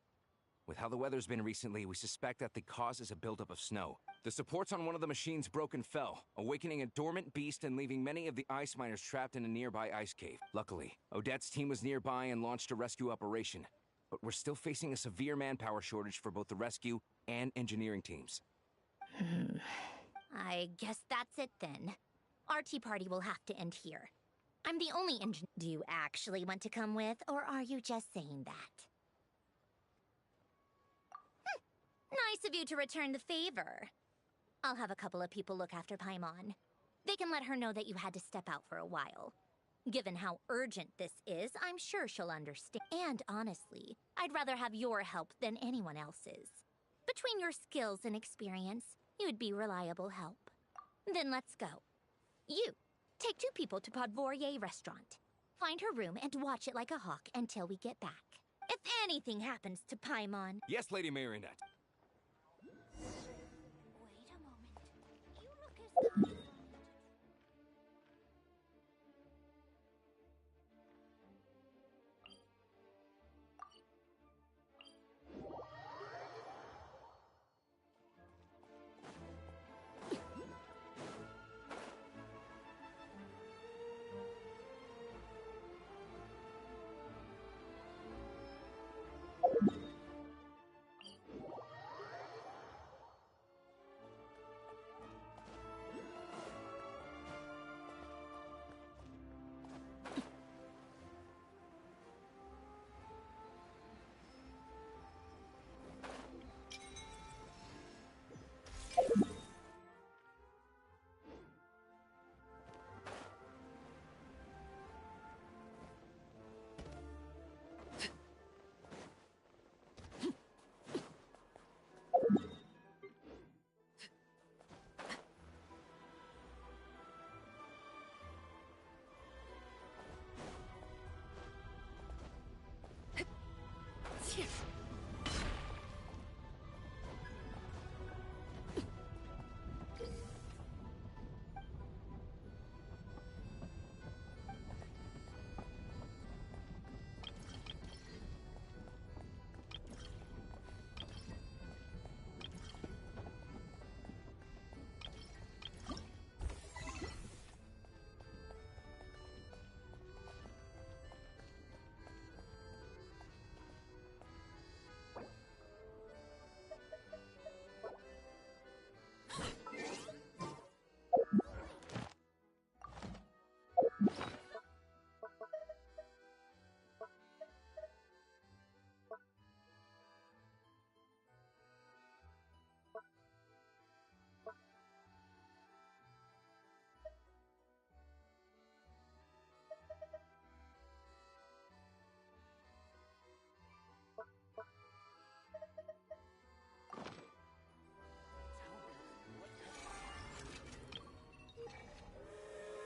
With how the weather's been recently, we suspect that the cause is a buildup of snow. The supports on one of the machines broke and fell, awakening a dormant beast and leaving many of the ice miners trapped in a nearby ice cave. Luckily, Odette's team was nearby and launched a rescue operation. But we're still facing a severe manpower shortage for both the rescue and engineering teams. I guess that's it then. Our tea party will have to end here. I'm the only engineer. Do you actually want to come with, or are you just saying that? of you to return the favor. I'll have a couple of people look after Paimon. They can let her know that you had to step out for a while. Given how urgent this is, I'm sure she'll understand. And honestly, I'd rather have your help than anyone else's. Between your skills and experience, you'd be reliable help. Then let's go. You, take 2 people to Podvorier restaurant. Find her room and watch it like a hawk until we get back. If anything happens to Paimon... Yes, Lady Marionette. Wait a moment. You look as though...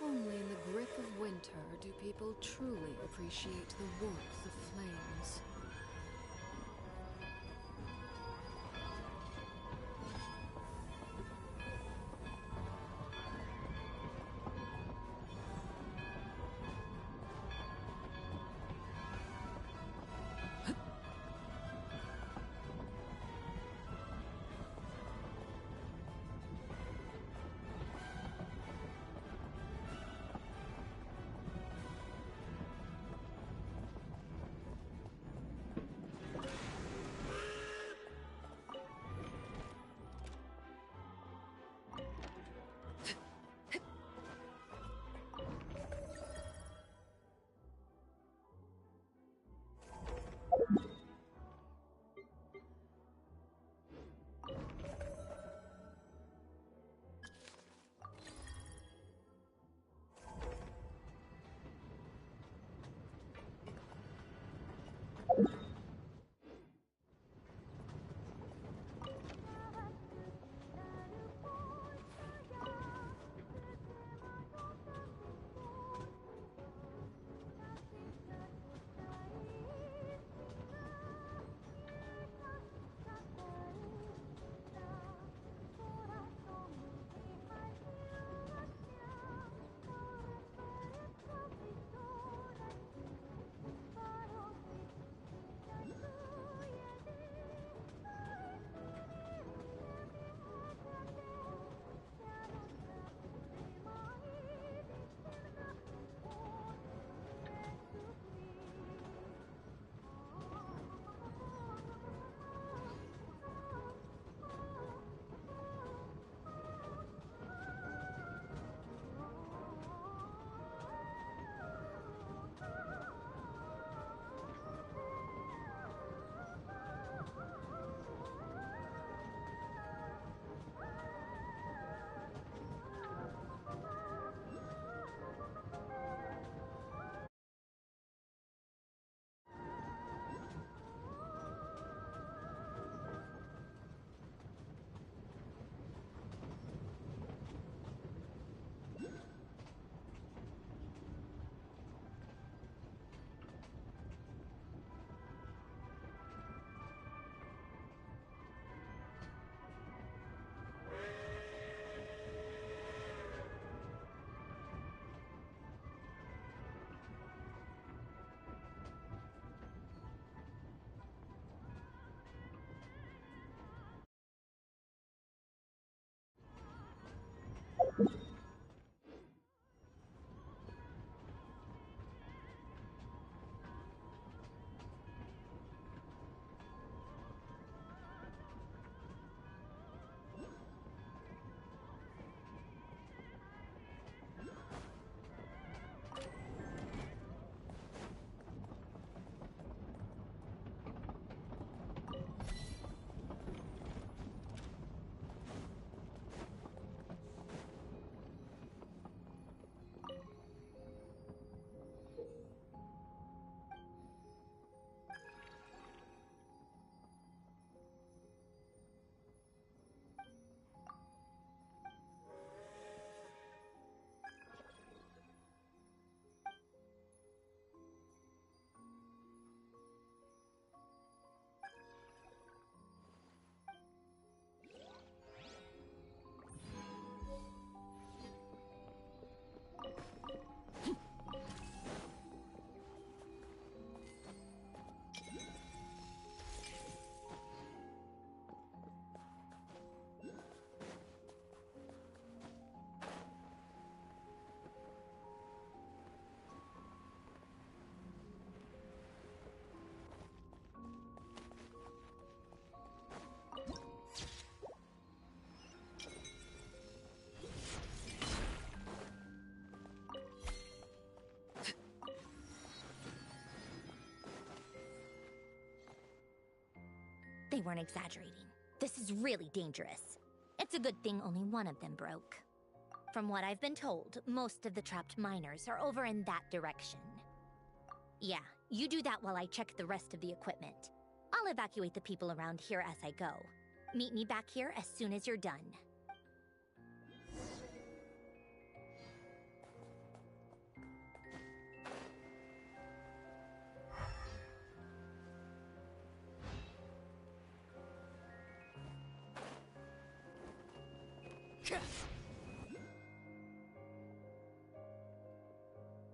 Only in the grip of winter do people truly appreciate the warmth of flames. They weren't exaggerating. This is really dangerous. It's a good thing only one of them broke. From what I've been told, most of the trapped miners are over in that direction. Yeah, you do that while I check the rest of the equipment. I'll evacuate the people around here as I go. Meet me back here as soon as you're done.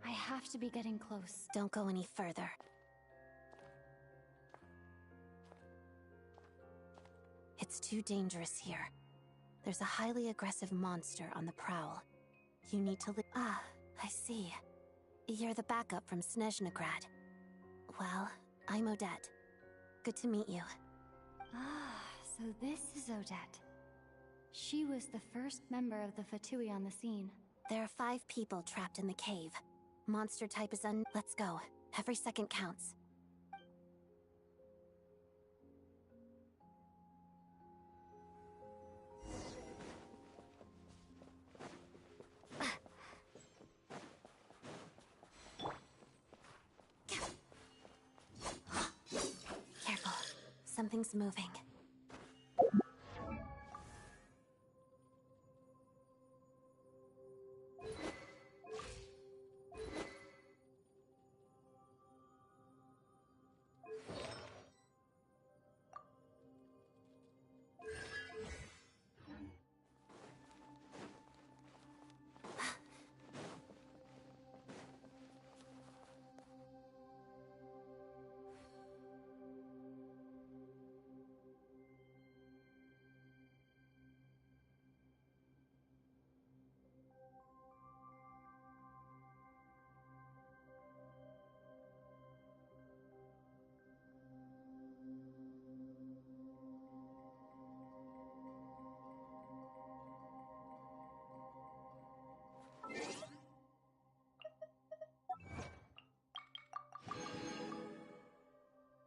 I have to be getting close. Don't go any further. It's too dangerous here. There's a highly aggressive monster on the prowl. You need to Ah, I see. You're the backup from Snezhnagrad. Well, I'm Odette. Good to meet you. Ah, so this is Odette. She was the first member of the Fatui on the scene. There are 5 people trapped in the cave. Monster type is Let's go. Every second counts. Careful. Something's moving.